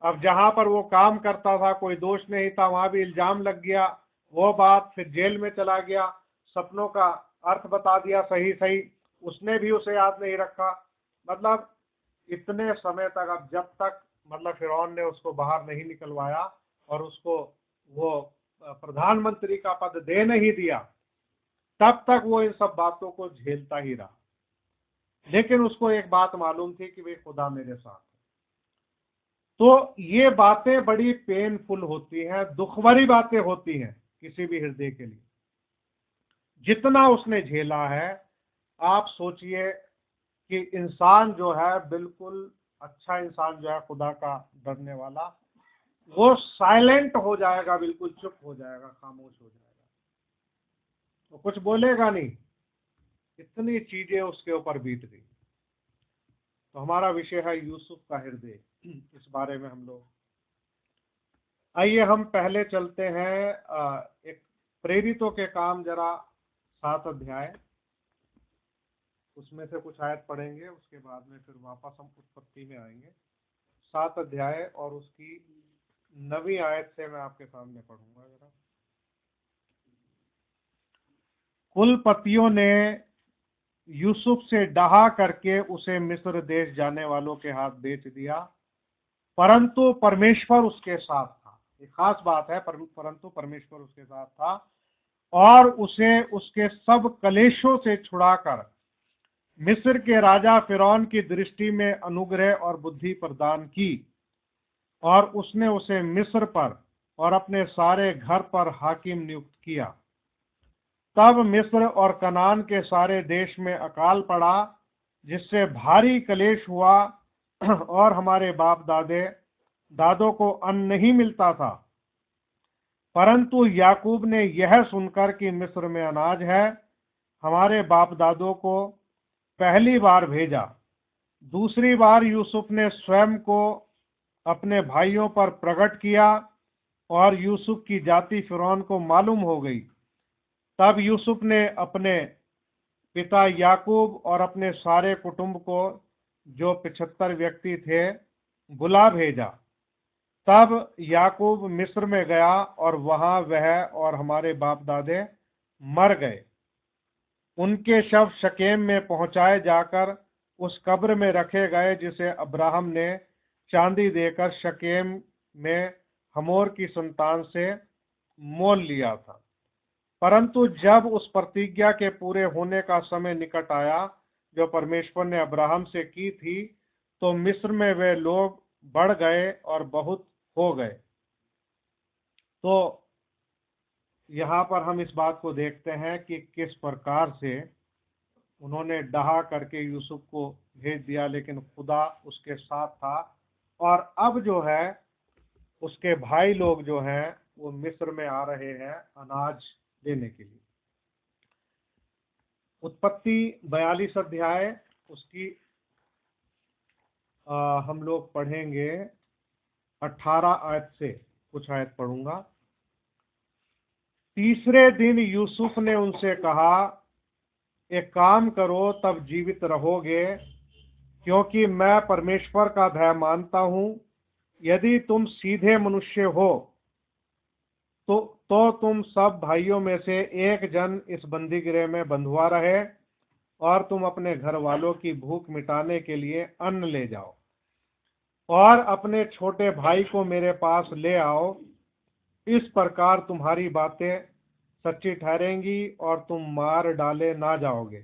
अब जहां पर वो काम करता था कोई दोष नहीं था, वहां भी इल्जाम लग गया, वो बात, फिर जेल में चला गया, सपनों का अर्थ बता दिया सही सही, उसने भी उसे याद नहीं रखा। मतलब इतने समय तक, अब जब तक मतलब फिरौन ने उसको बाहर नहीं निकलवाया और उसको वो प्रधानमंत्री का पद दे नहीं दिया, तब तक वो इन सब बातों को झेलता ही रहा। लेकिन उसको एक बात मालूम थी कि वे खुदा मेरे साथ है। तो ये बातें बड़ी पेनफुल होती हैं, दुख भरी बातें होती हैं किसी भी हृदय के लिए। जितना उसने झेला है, आप सोचिए कि इंसान जो है बिल्कुल अच्छा इंसान जो है, खुदा का डरने वाला, वो साइलेंट हो जाएगा, बिल्कुल चुप हो जाएगा, खामोश हो जाएगा, वो कुछ बोलेगा नहीं। इतनी चीजें उसके ऊपर बीत गई। तो हमारा विषय है यूसुफ का हृदय, इस बारे में हम लोग, आइए हम पहले चलते हैं एक प्रेरितों के काम जरा 7 अध्याय, उसमें से कुछ आयत पढ़ेंगे, उसके बाद में फिर वापस हम उत्पत्ति में आएंगे। 7 अध्याय और उसकी 9वीं आयत से मैं आपके सामने पढ़ूंगा जरा। कुलपतियों ने यूसुफ से डहा करके उसे मिस्र देश जाने वालों के हाथ बेच दिया, परंतु परमेश्वर उसके साथ था। एक खास बात है, परंतु परमेश्वर उसके साथ था और उसे उसके सब कलेशों से छुड़ाकर मिस्र के राजा फिरौन की दृष्टि में अनुग्रह और बुद्धि प्रदान की, और उसने उसे मिस्र पर और अपने सारे घर पर हाकिम नियुक्त किया। तब मिस्र और कनान के सारे देश में अकाल पड़ा, जिससे भारी कलेश हुआ, और हमारे बाप दादों को अन्न नहीं मिलता था। परंतु याकूब ने यह सुनकर कि मिस्र में अनाज है, हमारे बाप दादों को पहली बार भेजा। दूसरी बार यूसुफ ने स्वयं को अपने भाइयों पर प्रकट किया और यूसुफ की जाति फिरौन को मालूम हो गई। तब यूसुफ ने अपने पिता याकूब और अपने सारे कुटुंब को, जो 75 व्यक्ति थे, बुला भेजा। तब याकूब मिस्र में गया और वहां वह और हमारे बाप दादे मर गए। उनके शव शकेम में पहुंचाए जाकर उस कब्र में रखे गए जिसे अब्राहम ने चांदी देकर शकेम में हमोर की संतान से मोल लिया था। परंतु जब उस प्रतिज्ञा के पूरे होने का समय निकट आया जो परमेश्वर ने अब्राहम से की थी, तो मिस्र में वे लोग बढ़ गए और बहुत हो गए। तो यहाँ पर हम इस बात को देखते हैं कि किस प्रकार से उन्होंने डहा करके यूसुफ को भेज दिया, लेकिन खुदा उसके साथ था। और अब जो है उसके भाई लोग जो हैं वो मिस्र में आ रहे हैं अनाज देने के लिए। उत्पत्ति 42 अध्याय उसकी हम लोग पढ़ेंगे 18 आयत से कुछ आयत पढ़ूंगा। तीसरे दिन यूसुफ ने उनसे कहा, एक काम करो तब जीवित रहोगे, क्योंकि मैं परमेश्वर का भय मानता हूं। यदि तुम सीधे मनुष्य हो तो तुम सब भाइयों में से एक जन इस बंदीगृह में बंधुआ रहे और तुम अपने घर वालों की भूख मिटाने के लिए अन्न ले जाओ और अपने छोटे भाई को मेरे पास ले आओ। इस प्रकार तुम्हारी बातें सच्ची ठहरेंगी और तुम मार डाले ना जाओगे।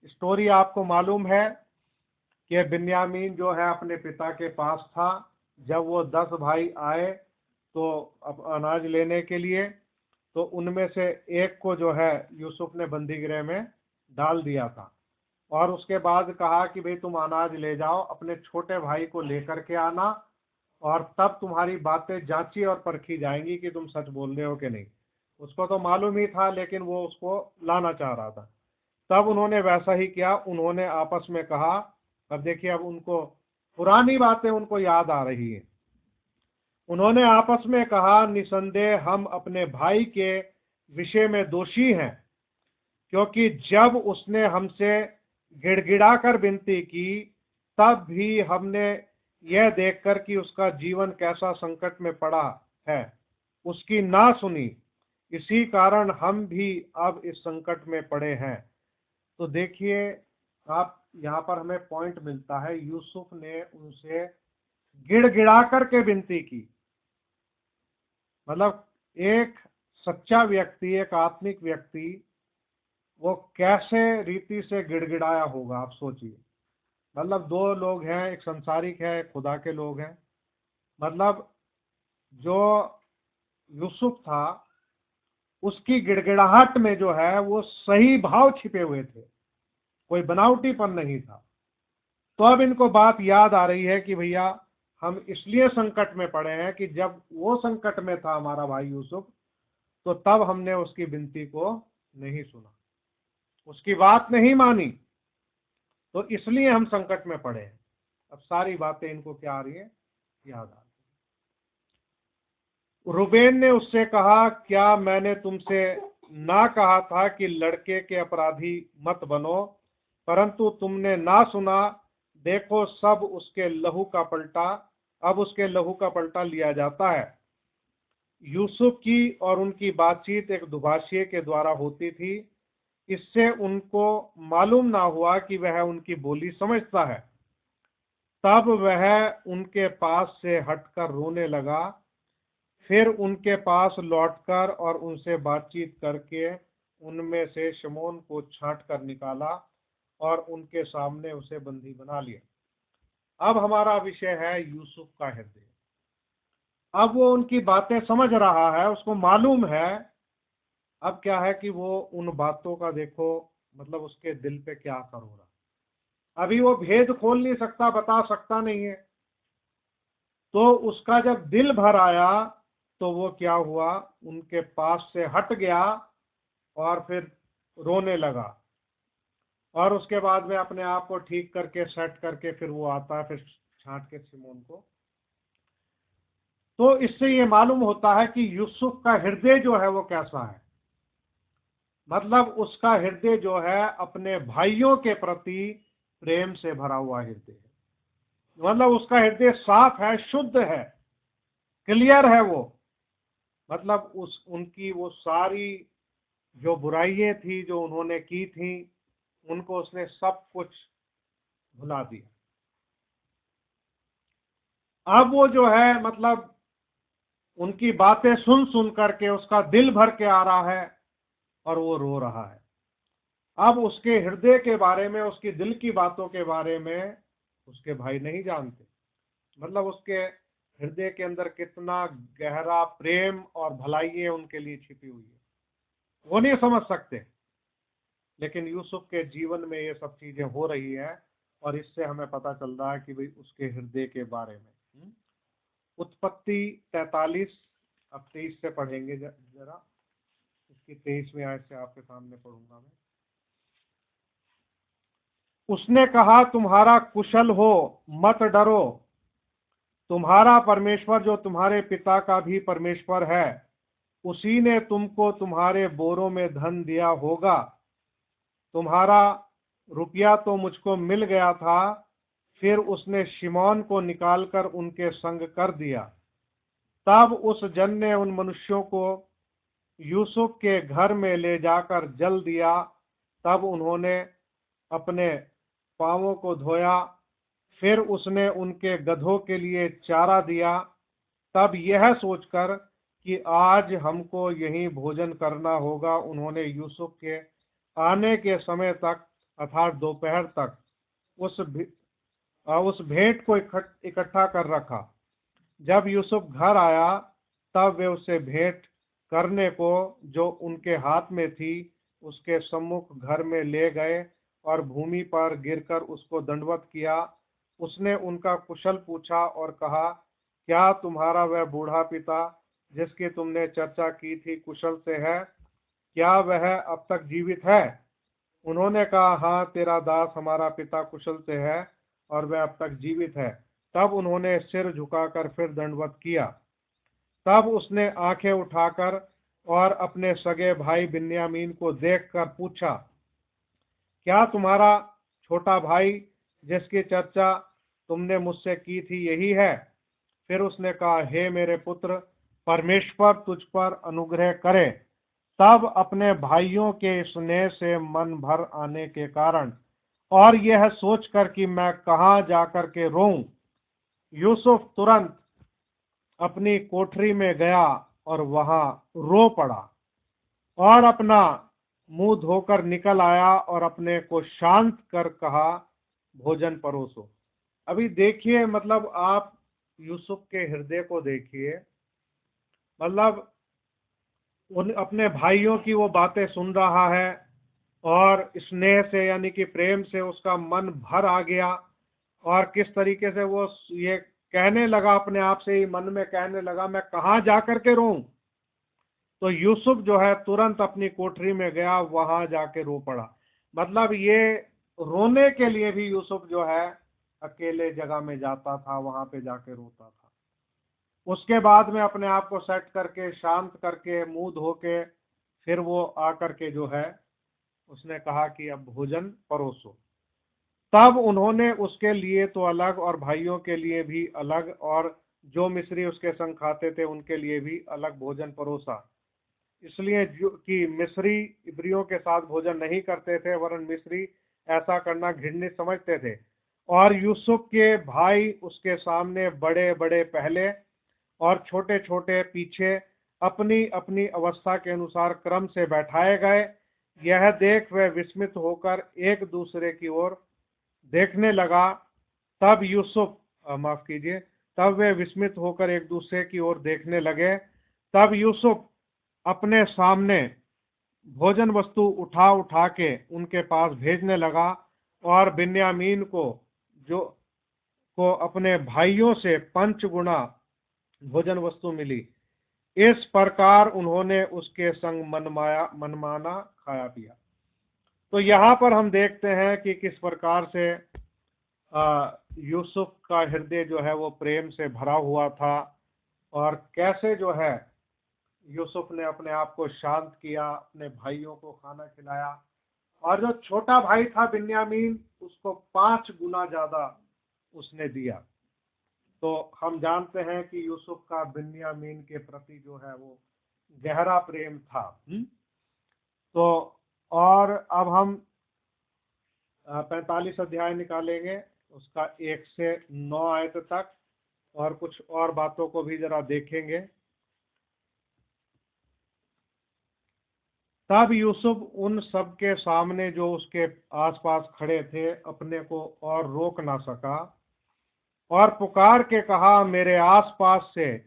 स्टोरी आपको मालूम है कि बिन्यामीन जो है अपने पिता के पास था। जब वो 10 भाई आए तो अब अनाज लेने के लिए, तो उनमें से एक को जो है यूसुफ ने बंदीगृह में डाल दिया था और उसके बाद कहा कि भाई तुम अनाज ले जाओ, अपने छोटे भाई को लेकर के आना और तब तुम्हारी बातें जांची और परखी जाएंगी कि तुम सच बोल रहे हो कि नहीं। उसको तो मालूम ही था, लेकिन वो उसको लाना चाह रहा था। तब उन्होंने वैसा ही किया। उन्होंने आपस में कहा, अब देखिए अब उनको पुरानी बातें उनको याद आ रही है। उन्होंने आपस में कहा, निसंदेह हम अपने भाई के विषय में दोषी हैं, क्योंकि जब उसने हमसे गिड़गिड़ा कर विनती की तब भी हमने यह देखकर कि उसका जीवन कैसा संकट में पड़ा है उसकी ना सुनी। इसी कारण हम भी अब इस संकट में पड़े हैं। तो देखिए आप यहाँ पर हमें पॉइंट मिलता है, यूसुफ ने उनसे गिड़गिड़ा करके विनती की। मतलब एक सच्चा व्यक्ति, एक आत्मिक व्यक्ति, वो कैसे रीति से गिड़गिड़ाया होगा आप सोचिए। मतलब दो लोग हैं, एक संसारिक है, एक खुदा के लोग हैं। मतलब जो यूसुफ था उसकी गिड़गिड़ाहट में जो है वो सही भाव छिपे हुए थे, कोई बनावटीपन नहीं था। तो अब इनको बात याद आ रही है कि भैया हम इसलिए संकट में पड़े हैं कि जब वो संकट में था हमारा भाई यूसुफ, तो तब हमने उसकी विनती को नहीं सुना, उसकी बात नहीं मानी, तो इसलिए हम संकट में पड़े हैं। अब सारी बातें इनको क्या आ रही है, याद आ रही। रूबेन ने उससे कहा, क्या मैंने तुमसे ना कहा था कि लड़के के अपराधी मत बनो, परंतु तुमने ना सुना। देखो सब उसके लहू का पलटा, अब उसके लहू का पलटा लिया जाता है। यूसुफ की और उनकी बातचीत एक दुभाषिए के द्वारा होती थी, इससे उनको मालूम ना हुआ कि वह उनकी बोली समझता है। तब वह उनके पास से हटकर रोने लगा। फिर उनके पास लौटकर और उनसे बातचीत करके उनमें से शमौन को छांट कर निकाला और उनके सामने उसे बंदी बना लिया। अब हमारा विषय है यूसुफ का हृदय। अब वो उनकी बातें समझ रहा है, उसको मालूम है। अब क्या है कि वो उन बातों का देखो मतलब उसके दिल पे क्या असर हो रहा। अभी वो भेद खोल नहीं सकता, बता सकता नहीं है। तो उसका जब दिल भर आया तो वो क्या हुआ, उनके पास से हट गया और फिर रोने लगा। और उसके बाद में अपने आप को ठीक करके सेट करके फिर वो आता है, फिर छांट के सिमोन को। तो इससे ये मालूम होता है कि यूसुफ का हृदय जो है वो कैसा है। मतलब उसका हृदय जो है अपने भाइयों के प्रति प्रेम से भरा हुआ हृदय है। मतलब उसका हृदय साफ है, शुद्ध है, क्लियर है वो। मतलब उनकी वो सारी जो बुराइयां थी जो उन्होंने की थी, उनको उसने सब कुछ भुला दिया। अब वो जो है मतलब उनकी बातें सुन सुन करके उसका दिल भर के आ रहा है और वो रो रहा है। अब उसके हृदय के बारे में, उसकी दिल की बातों के बारे में उसके भाई नहीं जानते। मतलब उसके हृदय के अंदर कितना गहरा प्रेम और भलाई उनके लिए छिपी हुई है, वो नहीं समझ सकते। लेकिन यूसुफ के जीवन में ये सब चीजें हो रही है और इससे हमें पता चल रहा है कि भाई उसके हृदय के बारे में। उत्पत्ति 43, अब 23 से पढ़ेंगे जरा। इसकी 23वीं आयत से आपके सामने पढ़ूंगा मैं। उसने कहा, तुम्हारा कुशल हो, मत डरो। तुम्हारा परमेश्वर जो तुम्हारे पिता का भी परमेश्वर है, उसी ने तुमको तुम्हारे बोरों में धन दिया होगा। तुम्हारा रुपया तो मुझको मिल गया था, फिर उसने शिमोन को निकालकर उनके संग कर दिया। तब उस जन ने उन मनुष्यों को यूसुफ के घर में ले जाकर जल दिया। तब उन्होंने अपने पांवों को धोया, फिर उसने उनके गधों के लिए चारा दिया। तब यह सोचकर कि आज हमको यहीं भोजन करना होगा, उन्होंने यूसुफ के आने के समय तक अर्थात दोपहर तक उस भेंट को इकट्ठा कर रखा। जब यूसुफ घर आया तब वे उसे भेंट करने को जो उनके हाथ में थी उसके सम्मुख घर में ले गए और भूमि पर गिरकर उसको दंडवत किया। उसने उनका कुशल पूछा और कहा, क्या तुम्हारा वह बूढ़ा पिता जिसकी तुमने चर्चा की थी कुशल से है? क्या वह अब तक जीवित है? उन्होंने कहा, हाँ, तेरा दास हमारा पिता कुशल से है और वह अब तक जीवित है। तब उन्होंने सिर झुकाकर फिर दंडवत किया। तब उसने आंखें उठाकर और अपने सगे भाई बिन्यामीन को देखकर पूछा, क्या तुम्हारा छोटा भाई जिसकी चर्चा तुमने मुझसे की थी यही है? फिर उसने कहा, हे मेरे पुत्र, परमेश्वर तुझ पर अनुग्रह करे। तब अपने भाइयों के स्नेह से मन भर आने के कारण और यह सोचकर कि मैं कहाँ जाकर के रोऊं, यूसुफ तुरंत अपनी कोठरी में गया और वहां रो पड़ा और अपना मुंह धोकर निकल आया और अपने को शांत कर कहा, भोजन परोसो। अभी देखिए, मतलब आप यूसुफ के हृदय को देखिए। मतलब उन अपने भाइयों की वो बातें सुन रहा है और स्नेह से यानी कि प्रेम से उसका मन भर आ गया और किस तरीके से वो ये कहने लगा, अपने आप से ही मन में कहने लगा, मैं कहाँ जाकर के रोऊं। तो यूसुफ जो है तुरंत अपनी कोठरी में गया, वहां जाके रो पड़ा। मतलब ये रोने के लिए भी यूसुफ जो है अकेले जगह में जाता था, वहां पे जाके रोता था। उसके बाद में अपने आप को सेट करके शांत करके मुंह धो के फिर वो आकर के जो है उसने कहा कि अब भोजन परोसो। तब उन्होंने उसके लिए तो अलग और भाइयों के लिए भी अलग और जो मिस्री उसके संग खाते थे उनके लिए भी अलग भोजन परोसा। इसलिए जो कि मिस्री इब्रियों के साथ भोजन नहीं करते थे, वरन मिस्री ऐसा करना घृणित समझते थे। और यूसुफ के भाई उसके सामने बड़े बड़े पहले और छोटे छोटे पीछे अपनी अपनी अवस्था के अनुसार क्रम से बैठाए गए। यह देख वह विस्मित होकर एक दूसरे की ओर देखने लगा। तब यूसुफ माफ कीजिए, तब वे विस्मित होकर एक दूसरे की ओर देखने लगे। तब यूसुफ अपने सामने भोजन वस्तु उठा उठा के उनके पास भेजने लगा और बिन्यामीन को अपने भाइयों से 5 गुना भोजन वस्तु मिली। इस प्रकार उन्होंने उसके संग मनमाना खाया पिया। तो यहाँ पर हम देखते हैं कि किस प्रकार से यूसुफ का हृदय जो है वो प्रेम से भरा हुआ था, और कैसे जो है यूसुफ ने अपने आप को शांत किया, अपने भाइयों को खाना खिलाया, और जो छोटा भाई था बिन्यामीन, उसको 5 गुना ज्यादा उसने दिया। तो हम जानते हैं कि यूसुफ का बिन्यामीन के प्रति जो है वो गहरा प्रेम था। तो और अब हम 45 अध्याय निकालेंगे, उसका 1 से 9 आयत तक, और कुछ और बातों को भी जरा देखेंगे। तब यूसुफ उन सब के सामने जो उसके आसपास खड़े थे अपने को और रोक ना सका, और पुकार के कहा, मेरे आसपास से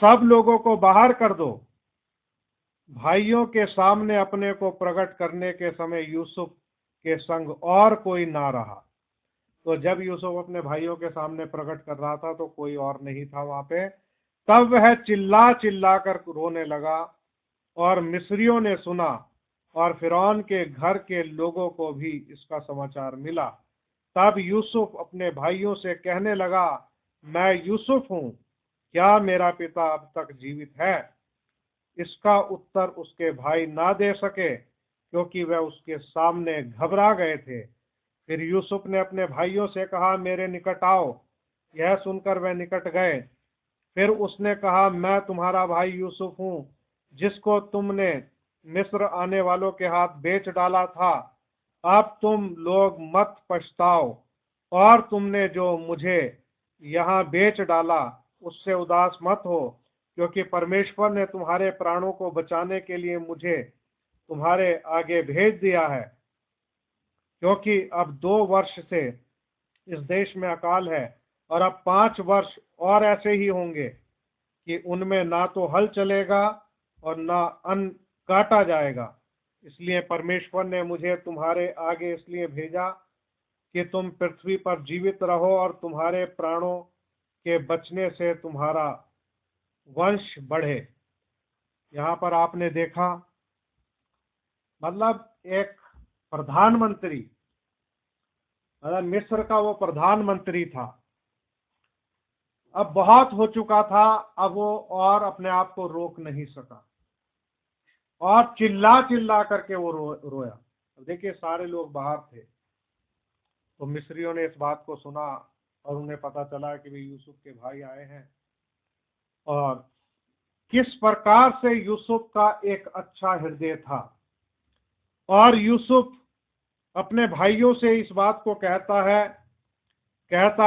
सब लोगों को बाहर कर दो। भाइयों के सामने अपने को प्रकट करने के समय यूसुफ के संग और कोई ना रहा। तो जब यूसुफ अपने भाइयों के सामने प्रकट कर रहा था तो कोई और नहीं था वहां पे। तब वह चिल्ला चिल्ला कर रोने लगा, और मिस्रियों ने सुना, और फिरौन के घर के लोगों को भी इसका समाचार मिला। तब यूसुफ अपने भाइयों से कहने लगा, मैं यूसुफ हूँ, क्या मेरा पिता अब तक जीवित है? इसका उत्तर उसके भाई ना दे सके, क्योंकि वह उसके सामने घबरा गए थे। फिर यूसुफ ने अपने भाइयों से कहा, मेरे निकट आओ। यह सुनकर वह निकट गए। फिर उसने कहा, मैं तुम्हारा भाई यूसुफ हूँ, जिसको तुमने मिस्र आने वालों के हाथ बेच डाला था। अब तुम लोग मत पछताओ, और तुमने जो मुझे यहाँ बेच डाला उससे उदास मत हो, क्योंकि परमेश्वर ने तुम्हारे प्राणों को बचाने के लिए मुझे तुम्हारे आगे भेज दिया है। क्योंकि अब 2 वर्ष से इस देश में अकाल है, और अब 5 वर्ष और ऐसे ही होंगे कि उनमें ना तो हल चलेगा और ना अन्न काटा जाएगा। इसलिए परमेश्वर ने मुझे तुम्हारे आगे इसलिए भेजा कि तुम पृथ्वी पर जीवित रहो, और तुम्हारे प्राणों के बचने से तुम्हारा वंश बढ़े। यहाँ पर आपने देखा, मतलब एक प्रधानमंत्री, मतलब मिस्र का वो प्रधानमंत्री था, अब बहुत हो चुका था, अब वो और अपने आप को रोक नहीं सका, और चिल्ला चिल्ला करके वो रोया। अब देखिए, सारे लोग बाहर थे, तो मिस्रियों ने इस बात को सुना, और उन्हें पता चला कि भाई यूसुफ के भाई आए हैं, और किस प्रकार से यूसुफ का एक अच्छा हृदय था। और यूसुफ अपने भाइयों से इस बात को कहता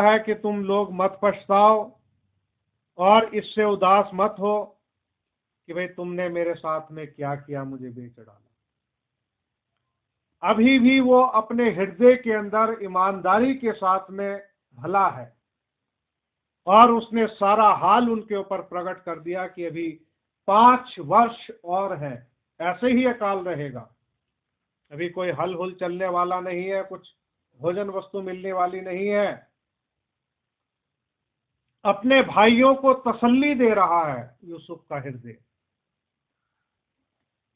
है कि तुम लोग मत पछताओ और इससे उदास मत हो कि भाई तुमने मेरे साथ में क्या किया, मुझे बेच डाला। अभी भी वो अपने हृदय के अंदर ईमानदारी के साथ में भला है, और उसने सारा हाल उनके ऊपर प्रकट कर दिया कि अभी 5 वर्ष और है, ऐसे ही अकाल रहेगा। अभी कोई हल हुल चलने वाला नहीं है, कुछ भोजन वस्तु मिलने वाली नहीं है। अपने भाइयों को तसल्ली दे रहा है यूसुफ का हृदय,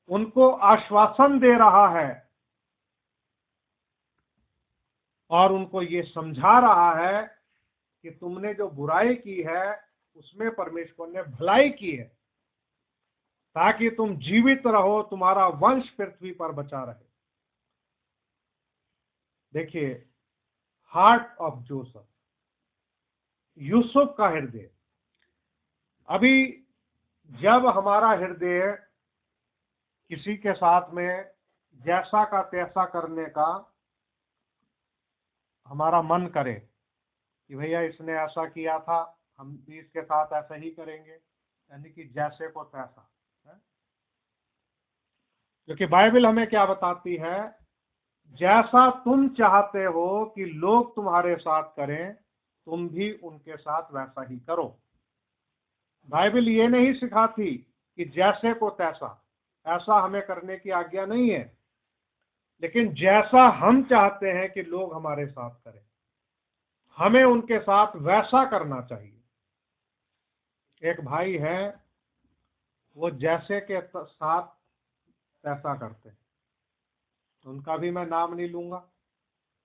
उनको आश्वासन दे रहा है, और उनको ये समझा रहा है कि तुमने जो बुराई की है उसमें परमेश्वर ने भलाई की है, ताकि तुम जीवित रहो, तुम्हारा वंश पृथ्वी पर बचा रहे। देखिए, हार्ट ऑफ जोसेफ, यूसुफ का हृदय। अभी जब हमारा हृदय किसी के साथ में जैसा का तैसा करने का हमारा मन करे कि भैया इसने ऐसा किया था, हम भी इसके साथ ऐसा ही करेंगे, यानी कि जैसे को तैसा है। क्योंकि बाइबल हमें क्या बताती है, जैसा तुम चाहते हो कि लोग तुम्हारे साथ करें, तुम भी उनके साथ वैसा ही करो। बाइबल ये नहीं सिखाती कि जैसे को तैसा, ऐसा हमें करने की आज्ञा नहीं है, लेकिन जैसा हम चाहते हैं कि लोग हमारे साथ करें, हमें उनके साथ वैसा करना चाहिए। एक भाई है, वो जैसे के साथ तैसा करते हैं, उनका भी मैं नाम नहीं लूंगा,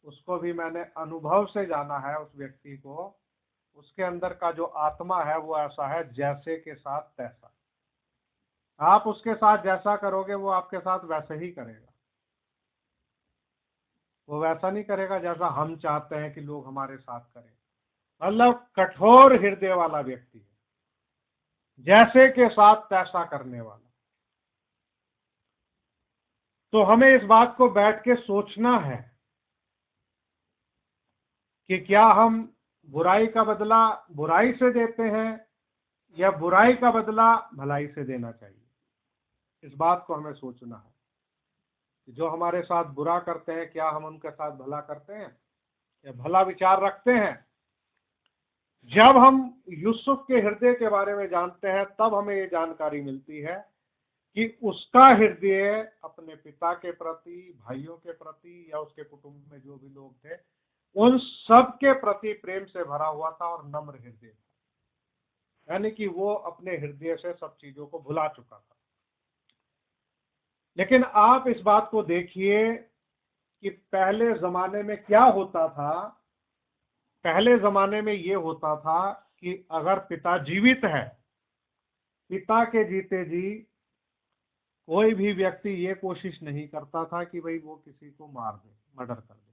उसको भी मैंने अनुभव से जाना है। उस व्यक्ति को, उसके अंदर का जो आत्मा है वो ऐसा है, जैसे के साथ तैसा। आप उसके साथ जैसा करोगे वो आपके साथ वैसे ही करेगा। वो वैसा नहीं करेगा जैसा हम चाहते हैं कि लोग हमारे साथ करें। मतलब कठोर हृदय वाला व्यक्ति है, जैसे के साथ तैसा करने वाला। तो हमें इस बात को बैठ के सोचना है कि क्या हम बुराई का बदला बुराई से देते हैं या बुराई का बदला भलाई से देना चाहिए। इस बात को हमें सोचना है कि जो हमारे साथ बुरा करते हैं, क्या हम उनके साथ भला करते हैं या भला विचार रखते हैं। जब हम यूसुफ के हृदय के बारे में जानते हैं तब हमें ये जानकारी मिलती है कि उसका हृदय अपने पिता के प्रति, भाइयों के प्रति या उसके कुटुंब में जो भी लोग थे उन सब के प्रति प्रेम से भरा हुआ था और नम्र हृदय था। यानी कि वो अपने हृदय से सब चीजों को भुला चुका था। लेकिन आप इस बात को देखिए कि पहले जमाने में क्या होता था। पहले जमाने में ये होता था कि अगर पिता जीवित है, पिता के जीते जी कोई भी व्यक्ति ये कोशिश नहीं करता था कि भाई वो किसी को मार दे, मर्डर कर दे।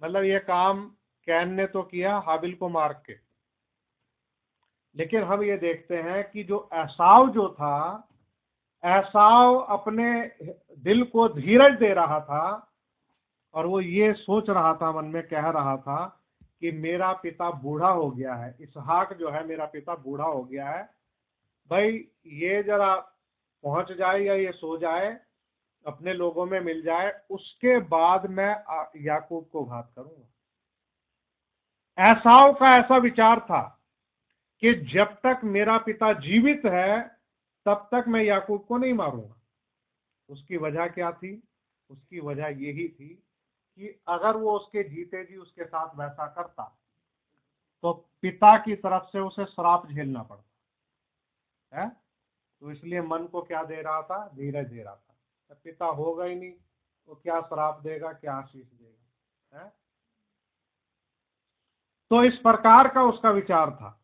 मतलब ये काम कैन ने तो किया हाबिल को मार के। लेकिन हम ये देखते हैं कि जो एसाव जो था, एसाव अपने दिल को धीरज दे रहा था और वो ये सोच रहा था, मन में कह रहा था कि मेरा पिता बूढ़ा हो गया है, इसहाक जो है मेरा पिता बूढ़ा हो गया है, भाई ये जरा पहुंच जाए या ये सो जाए, अपने लोगों में मिल जाए, उसके बाद मैं याकूब को घात करूंगा। एसाव का ऐसा विचार था कि जब तक मेरा पिता जीवित है तब तक मैं याकूब को नहीं मारूंगा। उसकी वजह क्या थी? उसकी वजह यही थी कि अगर वो उसके जीते जी उसके साथ वैसा करता तो पिता की तरफ से उसे श्राप झेलना पड़ता है। तो इसलिए मन को क्या दे रहा था? धीरज दे रहा था। तो पिता होगा ही नहीं तो क्या श्राप देगा, क्या आशीष देगा है? तो इस प्रकार का उसका विचार था।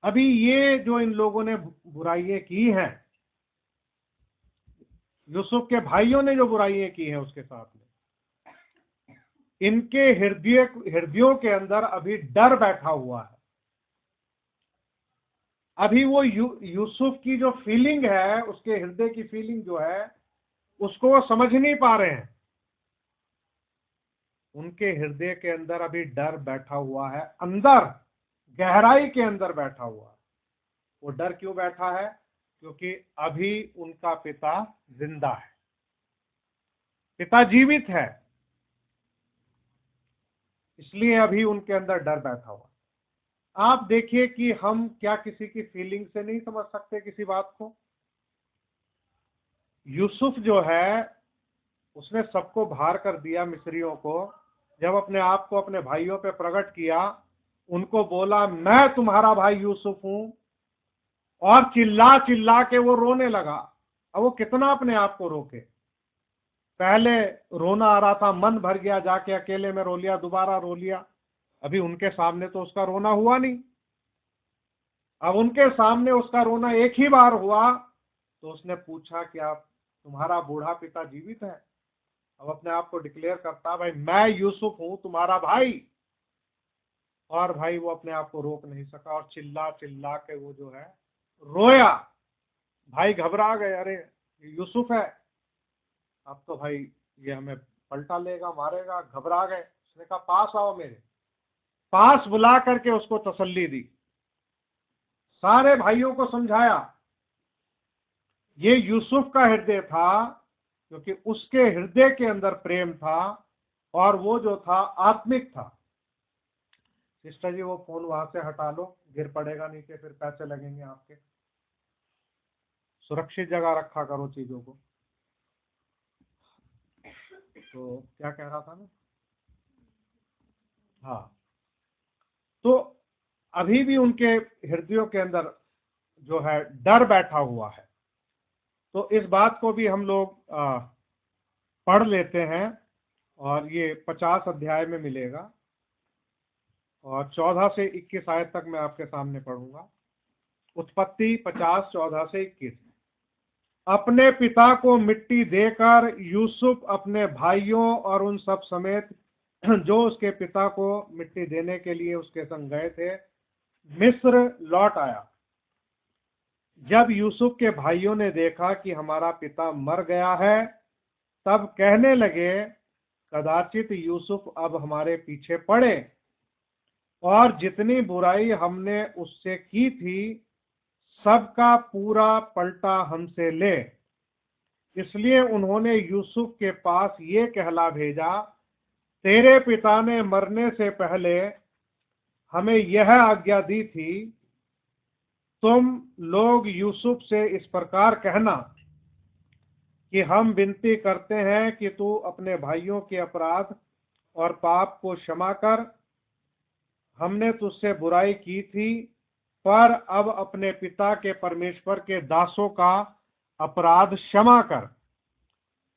अभी ये जो इन लोगों ने बुराइयां की हैं, यूसुफ के भाइयों ने जो बुराइयां की हैं उसके साथ में, इनके हृदयों के अंदर अभी डर बैठा हुआ है। अभी वो यूसुफ की जो फीलिंग है, उसके हृदय की फीलिंग जो है, उसको वो समझ नहीं पा रहे हैं। उनके हृदय के अंदर अभी डर बैठा हुआ है, अंदर गहराई के अंदर बैठा हुआ है। वो डर क्यों बैठा है? क्योंकि अभी उनका पिता जिंदा है, पिता जीवित है, इसलिए अभी उनके अंदर डर बैठा हुआ। आप देखिए कि हम क्या किसी की फीलिंग से नहीं समझ सकते किसी बात को? यूसुफ जो है उसने सबको बाहर कर दिया, मिस्रियों को। जब अपने आप को अपने भाइयों पे प्रकट किया, उनको बोला मैं तुम्हारा भाई यूसुफ हूं, और चिल्ला चिल्ला के वो रोने लगा। अब वो कितना अपने आप को रोके? पहले रोना आ रहा था, मन भर गया, जाके अकेले में रो लिया, दोबारा रो लिया। अभी उनके सामने तो उसका रोना हुआ नहीं। अब उनके सामने उसका रोना एक ही बार हुआ तो उसने पूछा कि आप तुम्हारा बूढ़ा पिता जीवित है? अब अपने आप को डिक्लेयर करता, भाई मैं यूसुफ हूं तुम्हारा भाई। और भाई वो अपने आप को रोक नहीं सका और चिल्ला चिल्ला के वो जो है रोया। भाई घबरा गए, अरे ये यूसुफ है, अब तो भाई ये हमें पलटा लेगा, मारेगा। घबरा गए। उसने कहा पास आओ, मेरे पास बुला करके उसको तसल्ली दी, सारे भाइयों को समझाया। ये यूसुफ का हृदय था क्योंकि उसके हृदय के अंदर प्रेम था और वो जो था आत्मिक था। सिस्टर जी वो फोन वहां से हटा लो, गिर पड़ेगा नीचे, फिर पैसे लगेंगे आपके। सुरक्षित जगह रखा करो चीजों को। तो क्या कह रहा था मैं? हाँ, तो अभी भी उनके हृदयों के अंदर जो है डर बैठा हुआ है। तो इस बात को भी हम लोग पढ़ लेते हैं, और ये 50 अध्याय में मिलेगा, और 14 से 21 आयत तक मैं आपके सामने पढ़ूंगा। उत्पत्ति 50, 14 से 21। अपने पिता को मिट्टी देकर यूसुफ अपने भाइयों और उन सब समेत जो उसके पिता को मिट्टी देने के लिए उसके संग गए थे, मिस्र लौट आया। जब यूसुफ के भाइयों ने देखा कि हमारा पिता मर गया है, तब कहने लगे, कदाचित यूसुफ अब हमारे पीछे पड़े और जितनी बुराई हमने उससे की थी सबका पूरा पलटा हमसे ले। इसलिए उन्होंने यूसुफ के पास ये कहला भेजा, तेरे पिता ने मरने से पहले हमें यह आज्ञा दी थी, तुम लोग यूसुफ से इस प्रकार कहना कि हम विनती करते हैं कि तू अपने भाइयों के अपराध और पाप को क्षमा कर। हमने तुझसे बुराई की थी, पर अब अपने पिता के परमेश्वर के दासों का अपराध क्षमा कर।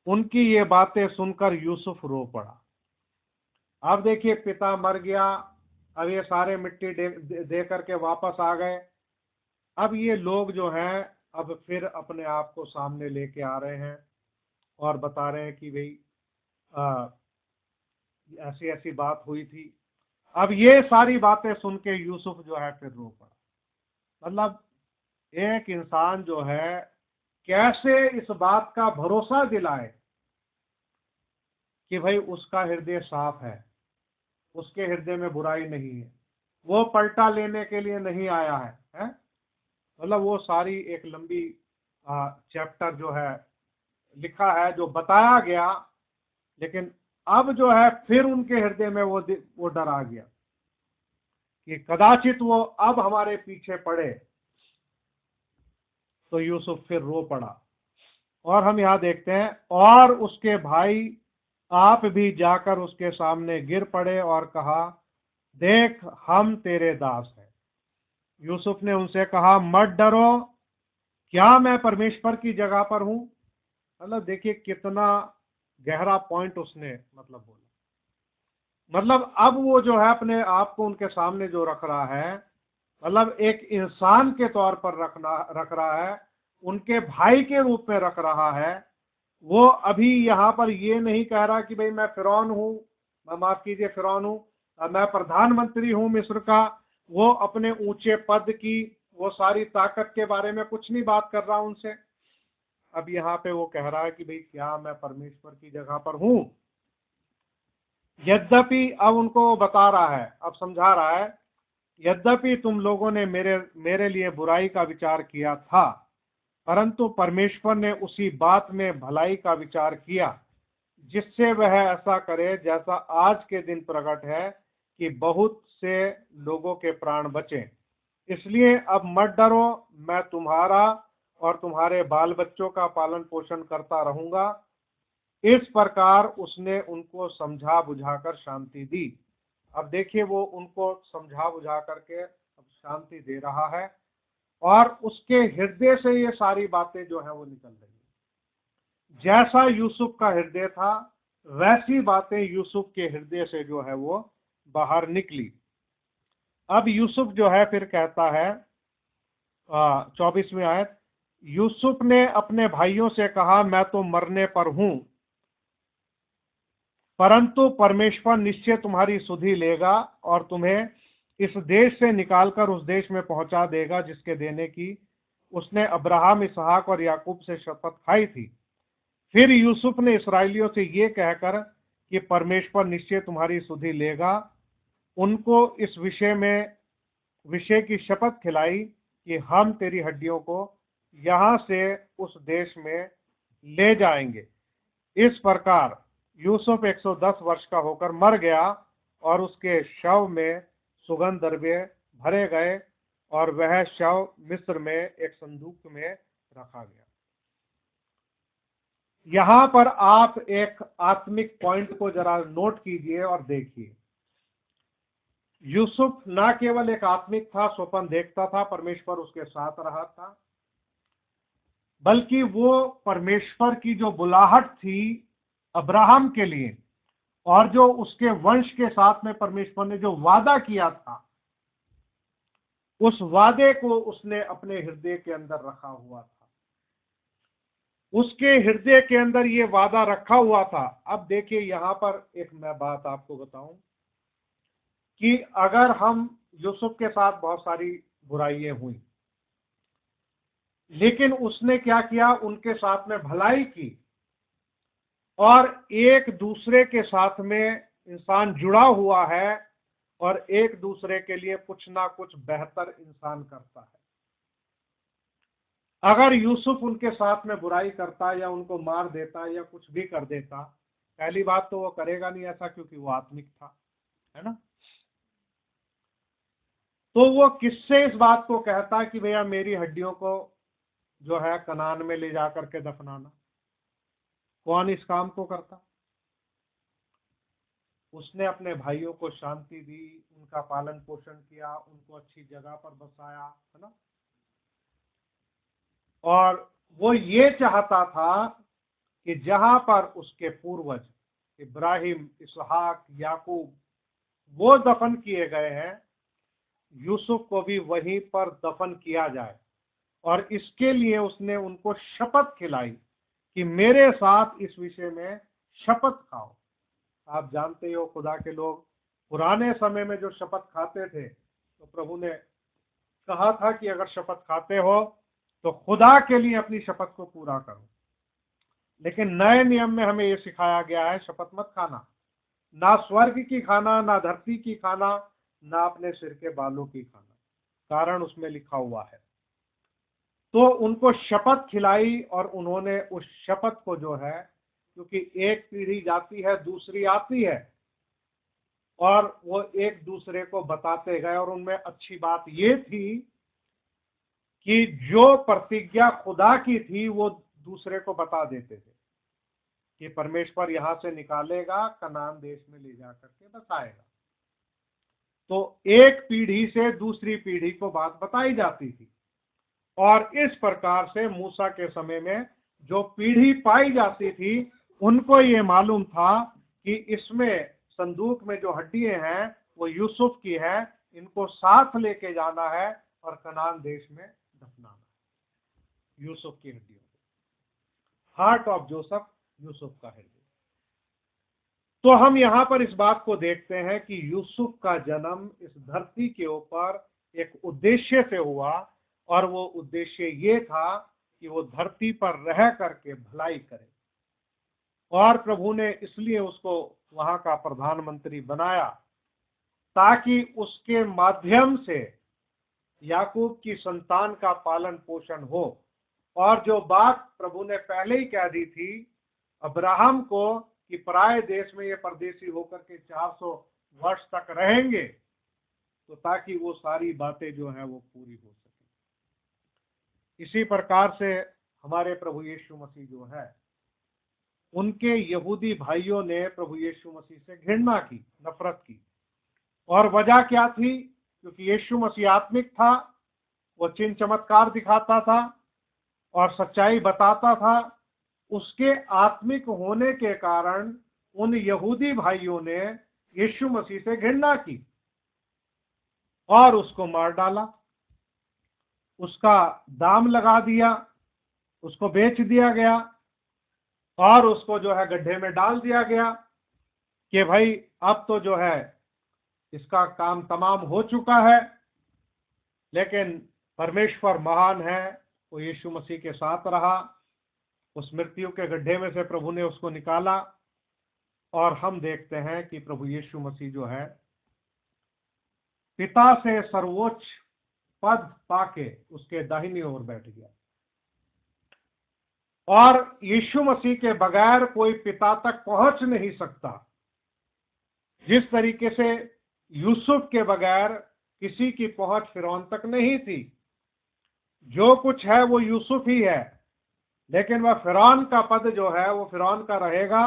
उनकी ये बातें सुनकर यूसुफ रो पड़ा। अब देखिए, पिता मर गया, अब ये सारे मिट्टी दे करके वापस आ गए। अब ये लोग जो हैं अब फिर अपने आप को सामने लेके आ रहे हैं और बता रहे हैं कि भाई ऐसी ऐसी बात हुई थी। अब ये सारी बातें सुन के यूसुफ जो है फिर रो पड़ा। मतलब एक इंसान जो है कैसे इस बात का भरोसा दिलाए कि भाई उसका हृदय साफ है, उसके हृदय में बुराई नहीं है, वो पलटा लेने के लिए नहीं आया है? मतलब वो सारी एक लंबी चैप्टर जो है लिखा है, जो बताया गया, लेकिन अब जो है फिर उनके हृदय में वो डर आ गया कि कदाचित वो अब हमारे पीछे पड़े। तो यूसुफ फिर रो पड़ा। और हम यहाँ देखते हैं, और उसके भाई आप भी जाकर उसके सामने गिर पड़े और कहा, देख हम तेरे दास हैं। यूसुफ ने उनसे कहा, मत डरो, क्या मैं परमेश्वर की जगह पर हूं? मतलब देखिए कितना गहरा पॉइंट उसने मतलब बोला। मतलब अब वो जो है अपने आप को उनके सामने जो रख रहा है, मतलब एक इंसान के तौर पर रख रहा है, उनके भाई के रूप में रख रहा है। वो अभी यहाँ पर ये नहीं कह रहा कि भाई मैं फिरौन हूँ, माफ कीजिए फिरौन हूँ, मैं प्रधानमंत्री हूँ मिस्र का। वो अपने ऊंचे पद की, वो सारी ताकत के बारे में कुछ नहीं बात कर रहा उनसे। अब यहाँ पे वो कह रहा है कि भाई क्या मैं परमेश्वर की जगह पर हूँ? यद्यपि अब उनको बता रहा है, अब समझा रहा है, यद्यपि तुम लोगों ने मेरे लिए बुराई का विचार किया था, परंतु परमेश्वर ने उसी बात में भलाई का विचार किया, जिससे वह ऐसा करे जैसा आज के दिन प्रकट है, कि बहुत से लोगों के प्राण बचें। इसलिए अब मत डरो, मैं तुम्हारा और तुम्हारे बाल बच्चों का पालन पोषण करता रहूंगा। इस प्रकार उसने उनको समझा बुझाकर शांति दी। अब देखिए वो उनको समझा बुझा करके अब शांति दे रहा है, और उसके हृदय से ये सारी बातें जो है वो निकल रही है। जैसा यूसुफ का हृदय था, वैसी बातें यूसुफ के हृदय से जो है वो बाहर निकली। अब यूसुफ जो है फिर कहता है 24वीं आयत, यूसुफ ने अपने भाइयों से कहा, मैं तो मरने पर हूं, परंतु परमेश्वर निश्चय तुम्हारी सुधि लेगा और तुम्हें इस देश से निकालकर उस देश में पहुंचा देगा जिसके देने की उसने अब्राहम, इसहाक और याकूब से शपथ खाई थी। फिर यूसुफ ने इस्राएलियों से ये कहकर कि परमेश्वर निश्चय तुम्हारी सुधि लेगा, उनको इस विषय की शपथ खिलाई कि हम तेरी हड्डियों को यहां से उस देश में ले जाएंगे। इस प्रकार यूसुफ 110 वर्ष का होकर मर गया, और उसके शव में सुगंध द्रव्य भरे गए, और वह शव मिस्र में एक संदूक में रखा गया। यहां पर आप एक आत्मिक पॉइंट को जरा नोट कीजिए और देखिए। यूसुफ ना केवल एक आत्मिक था, स्वप्न देखता था, परमेश्वर उसके साथ रहा था, बल्कि वो परमेश्वर की जो बुलाहट थी अब्राहम के लिए, और जो उसके वंश के साथ में परमेश्वर ने जो वादा किया था, उस वादे को उसने अपने हृदय के अंदर रखा हुआ था। उसके हृदय के अंदर ये वादा रखा हुआ था। अब देखिए, यहां पर एक मैं बात आपको बताऊं कि अगर हम यूसुफ के साथ बहुत सारी बुराइयां हुई, लेकिन उसने क्या किया, उनके साथ में भलाई की, और एक दूसरे के साथ में इंसान जुड़ा हुआ है, और एक दूसरे के लिए कुछ ना कुछ बेहतर इंसान करता है। अगर यूसुफ उनके साथ में बुराई करता या उनको मार देता या कुछ भी कर देता, पहली बात तो वो करेगा नहीं ऐसा, क्योंकि वो आत्मिक था, है ना। तो वो किससे इस बात को कहता कि भैया मेरी हड्डियों को जो है कनान में ले जाकर के दफनाना? कौन इस काम को करता? उसने अपने भाइयों को शांति दी, उनका पालन पोषण किया, उनको अच्छी जगह पर बसाया, है ना। और वो ये चाहता था कि जहां पर उसके पूर्वज इब्राहिम, इसहाक, याकूब वो दफन किए गए हैं, यूसुफ को भी वहीं पर दफन किया जाए। और इसके लिए उसने उनको शपथ खिलाई कि मेरे साथ इस विषय में शपथ खाओ। आप जानते हो, खुदा के लोग पुराने समय में जो शपथ खाते थे, तो प्रभु ने कहा था कि अगर शपथ खाते हो तो खुदा के लिए अपनी शपथ को पूरा करो। लेकिन नए नियम में हमें यह सिखाया गया है, शपथ मत खाना, ना स्वर्ग की खाना, ना धरती की खाना, ना अपने सिर के बालों की खाना, कारण उसमें लिखा हुआ है। तो उनको शपथ खिलाई, और उन्होंने उस शपथ को जो है, क्योंकि एक पीढ़ी जाती है दूसरी आती है, और वो एक दूसरे को बताते गए, और उनमें अच्छी बात ये थी कि जो प्रतिज्ञा खुदा की थी वो दूसरे को बता देते थे कि परमेश्वर यहां से निकालेगा, कनान देश में ले जाकर के बसाएगा। तो एक पीढ़ी से दूसरी पीढ़ी को बात बताई जाती थी, और इस प्रकार से मूसा के समय में जो पीढ़ी पाई जाती थी, उनको ये मालूम था कि इसमें संदूक में जो हड्डियां हैं वो यूसुफ की है, इनको साथ लेके जाना है और कनान देश में दफनाना है। यूसुफ की हड्डियों, हार्ट ऑफ जोसेफ, यूसुफ का हृदय। तो हम यहां पर इस बात को देखते हैं कि यूसुफ का जन्म इस धरती के ऊपर एक उद्देश्य से हुआ, और वो उद्देश्य ये था कि वो धरती पर रह करके भलाई करे। और प्रभु ने इसलिए उसको वहां का प्रधानमंत्री बनाया, ताकि उसके माध्यम से याकूब की संतान का पालन पोषण हो। और जो बात प्रभु ने पहले ही कह दी थी अब्राहम को कि पराये देश में ये परदेशी होकर के 400 वर्ष तक रहेंगे, तो ताकि वो सारी बातें जो है वो पूरी हो सके। इसी प्रकार से हमारे प्रभु यीशु मसीह जो है, उनके यहूदी भाइयों ने प्रभु यीशु मसीह से घृणा की, नफरत की। और वजह क्या थी? क्योंकि यीशु मसीह आत्मिक था, वो चिन्ह चमत्कार दिखाता था और सच्चाई बताता था। उसके आत्मिक होने के कारण उन यहूदी भाइयों ने यीशु मसीह से घृणा की और उसको मार डाला, उसका दाम लगा दिया, उसको बेच दिया गया, और उसको जो है गड्ढे में डाल दिया गया कि भाई अब तो जो है इसका काम तमाम हो चुका है। लेकिन परमेश्वर महान है, वो यीशु मसीह के साथ रहा, उस मृत्यु के गड्ढे में से प्रभु ने उसको निकाला। और हम देखते हैं कि प्रभु यीशु मसीह जो है पिता से सर्वोच्च पद पाके उसके दाहिनी ओर बैठ गया। और यीशु मसीह के बगैर कोई पिता तक पहुंच नहीं सकता। जिस तरीके से यूसुफ के बगैर किसी की पहुंच फिरौन तक नहीं थी। जो कुछ है वो यूसुफ ही है, लेकिन वह फिरौन का पद जो है वो फिरौन का रहेगा,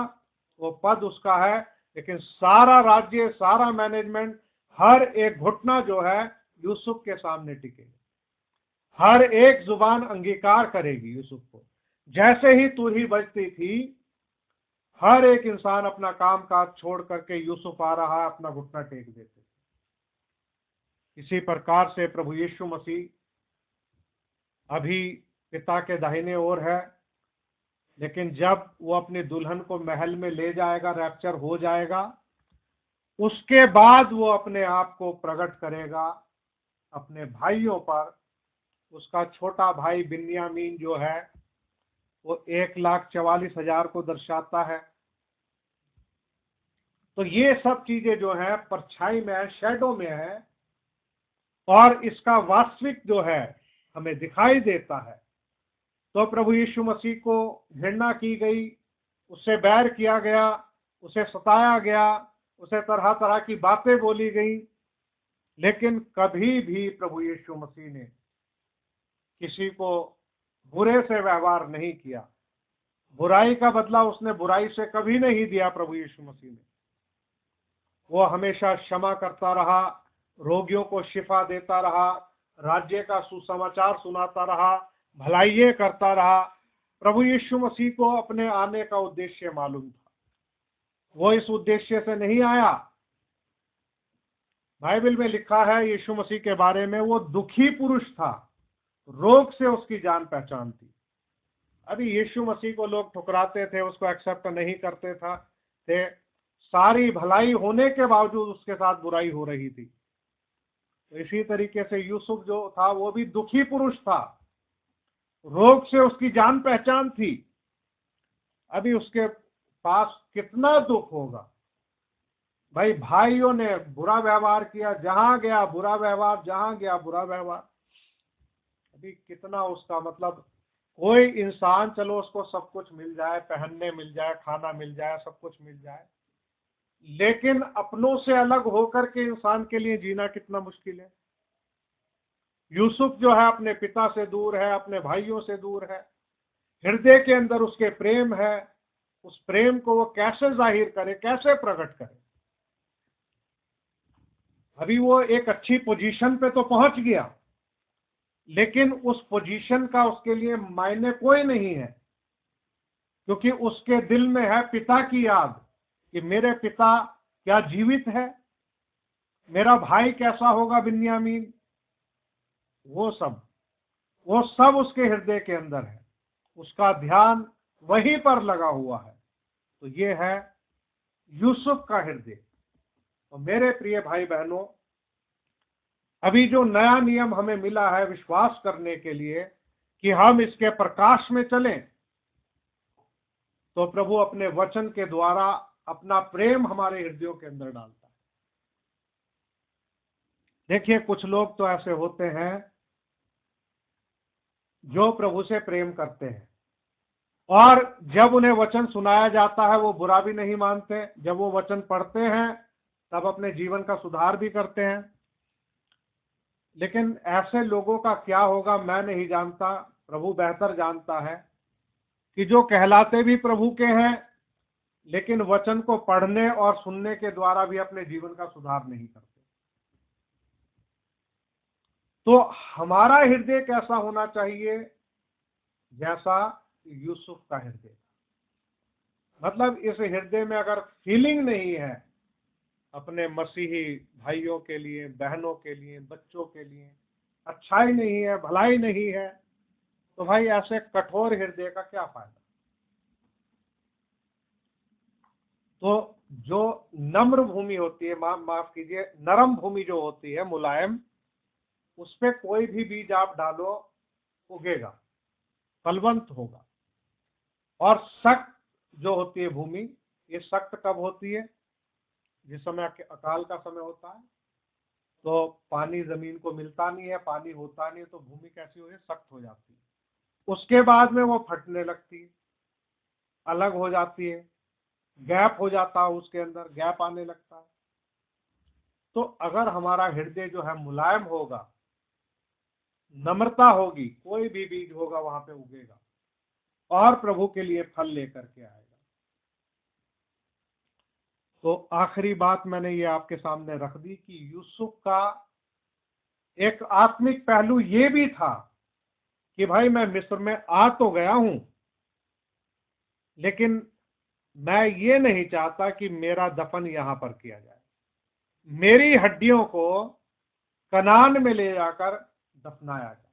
वो पद उसका है। लेकिन सारा राज्य, सारा मैनेजमेंट, हर एक घुटना जो है यूसुफ के सामने टिकेगा। हर एक जुबान अंगीकार करेगी यूसुफ को। जैसे ही तुरही बजती थी, हर एक इंसान अपना काम काज छोड़ करके यूसुफ आ रहा है, अपना घुटना टेक देते। इसी प्रकार से प्रभु यीशु मसीह अभी पिता के दाहिने ओर है, लेकिन जब वो अपनी दुल्हन को महल में ले जाएगा, रैप्चर हो जाएगा, उसके बाद वो अपने आप को प्रकट करेगा अपने भाइयों पर। उसका छोटा भाई बिन्यामीन जो है वो 1,44,000 को दर्शाता है। तो ये सब चीजें जो है परछाई में है, शैडो में है, और इसका वास्तविक जो है हमें दिखाई देता है। तो प्रभु यीशु मसीह को घृणा की गई, उससे बैर किया गया, उसे सताया गया, उसे तरह तरह की बातें बोली गई, लेकिन कभी भी प्रभु यीशु मसीह ने किसी को बुरे से व्यवहार नहीं किया। बुराई का बदला उसने बुराई से कभी नहीं दिया। प्रभु यीशु मसीह ने वो हमेशा क्षमा करता रहा, रोगियों को शिफा देता रहा, राज्य का सुसमाचार सुनाता रहा, भलाइये करता रहा। प्रभु यीशु मसीह को अपने आने का उद्देश्य मालूम था। वो इस उद्देश्य से नहीं आया। बाइबल में लिखा है यीशु मसीह के बारे में, वो दुखी पुरुष था, रोग से उसकी जान पहचान थी। अभी यीशु मसीह को लोग ठुकराते थे, उसको एक्सेप्ट नहीं करते थे। सारी भलाई होने के बावजूद उसके साथ बुराई हो रही थी। तो इसी तरीके से यूसुफ जो था वो भी दुखी पुरुष था, रोग से उसकी जान पहचान थी। अभी उसके पास कितना दुख होगा भाई। भाइयों ने बुरा व्यवहार किया, जहां गया बुरा व्यवहार, जहां गया बुरा व्यवहार। अभी कितना उसका मतलब, कोई इंसान चलो उसको सब कुछ मिल जाए, पहनने मिल जाए, खाना मिल जाए, सब कुछ मिल जाए, लेकिन अपनों से अलग होकर के इंसान के लिए जीना कितना मुश्किल है। यूसुफ जो है अपने पिता से दूर है, अपने भाइयों से दूर है, हृदय के अंदर उसके प्रेम है, उस प्रेम को वो कैसे जाहिर करे, कैसे प्रकट करे। अभी वो एक अच्छी पोजीशन पे तो पहुंच गया, लेकिन उस पोजीशन का उसके लिए मायने कोई नहीं है, क्योंकि उसके दिल में है पिता की याद कि मेरे पिता क्या जीवित है, मेरा भाई कैसा होगा बिन्यामीन। वो सब उसके हृदय के अंदर है, उसका ध्यान वहीं पर लगा हुआ है। तो ये है यूसुफ का हृदय। तो मेरे प्रिय भाई बहनों, अभी जो नया नियम हमें मिला है विश्वास करने के लिए कि हम इसके प्रकाश में चलें, तो प्रभु अपने वचन के द्वारा अपना प्रेम हमारे हृदयों के अंदर डालता है। देखिए, कुछ लोग तो ऐसे होते हैं जो प्रभु से प्रेम करते हैं, और जब उन्हें वचन सुनाया जाता है वो बुरा भी नहीं मानते। जब वो वचन पढ़ते हैं तब अपने जीवन का सुधार भी करते हैं। लेकिन ऐसे लोगों का क्या होगा मैं नहीं जानता, प्रभु बेहतर जानता है, कि जो कहलाते भी प्रभु के हैं लेकिन वचन को पढ़ने और सुनने के द्वारा भी अपने जीवन का सुधार नहीं करते। तो हमारा हृदय कैसा होना चाहिए? जैसा यूसुफ का हृदय। मतलब इस हृदय में अगर फीलिंग नहीं है अपने मसीही भाइयों के लिए, बहनों के लिए, बच्चों के लिए, अच्छाई नहीं है, भलाई नहीं है, तो भाई ऐसे कठोर हृदय का क्या फायदा। तो जो नम्र भूमि होती है, माफ कीजिए, नरम भूमि जो होती है, मुलायम, उस पे कोई भी बीज आप डालो उगेगा, फलवंत होगा। और सख्त जो होती है भूमि, ये सख्त कब होती है? जिस समय अकाल का समय होता है, तो पानी जमीन को मिलता नहीं है, पानी होता नहीं है, तो भूमि कैसी हो, सख्त हो जाती है। उसके बाद में वो फटने लगती है, अलग हो जाती है, गैप हो जाता है, उसके अंदर गैप आने लगता है। तो अगर हमारा हृदय जो है मुलायम होगा, नम्रता होगी, कोई भी बीज होगा वहां पे उगेगा और प्रभु के लिए फल लेकर के आएगा। तो आखिरी बात मैंने ये आपके सामने रख दी कि यूसुफ का एक आत्मिक पहलू ये भी था कि भाई मैं मिस्र में आ तो गया हूं, लेकिन मैं ये नहीं चाहता कि मेरा दफन यहां पर किया जाए, मेरी हड्डियों को कनान में ले जाकर दफनाया जाए,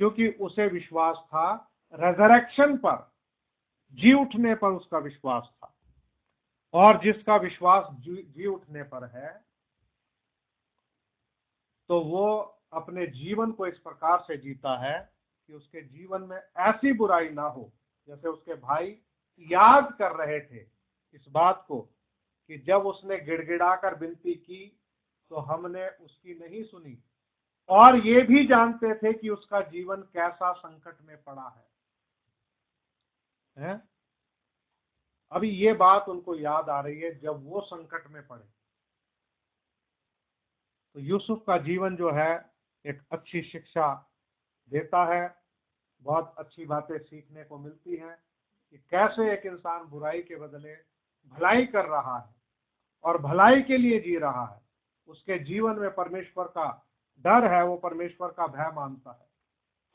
क्योंकि उसे विश्वास था रेजरेक्शन पर, जी उठने पर उसका विश्वास था। और जिसका विश्वास जी उठने पर है, तो वो अपने जीवन को इस प्रकार से जीता है कि उसके जीवन में ऐसी बुराई ना हो। जैसे उसके भाई याद कर रहे थे इस बात को कि जब उसने गिड़गिड़ाकर विनती की तो हमने उसकी नहीं सुनी, और ये भी जानते थे कि उसका जीवन कैसा संकट में पड़ा है? अभी ये बात उनको याद आ रही है जब वो संकट में पड़े। तो यूसुफ का जीवन जो है एक अच्छी शिक्षा देता है, बहुत अच्छी बातें सीखने को मिलती हैं कि कैसे एक इंसान बुराई के बदले भलाई कर रहा है और भलाई के लिए जी रहा है। उसके जीवन में परमेश्वर का डर है, वो परमेश्वर का भय मानता है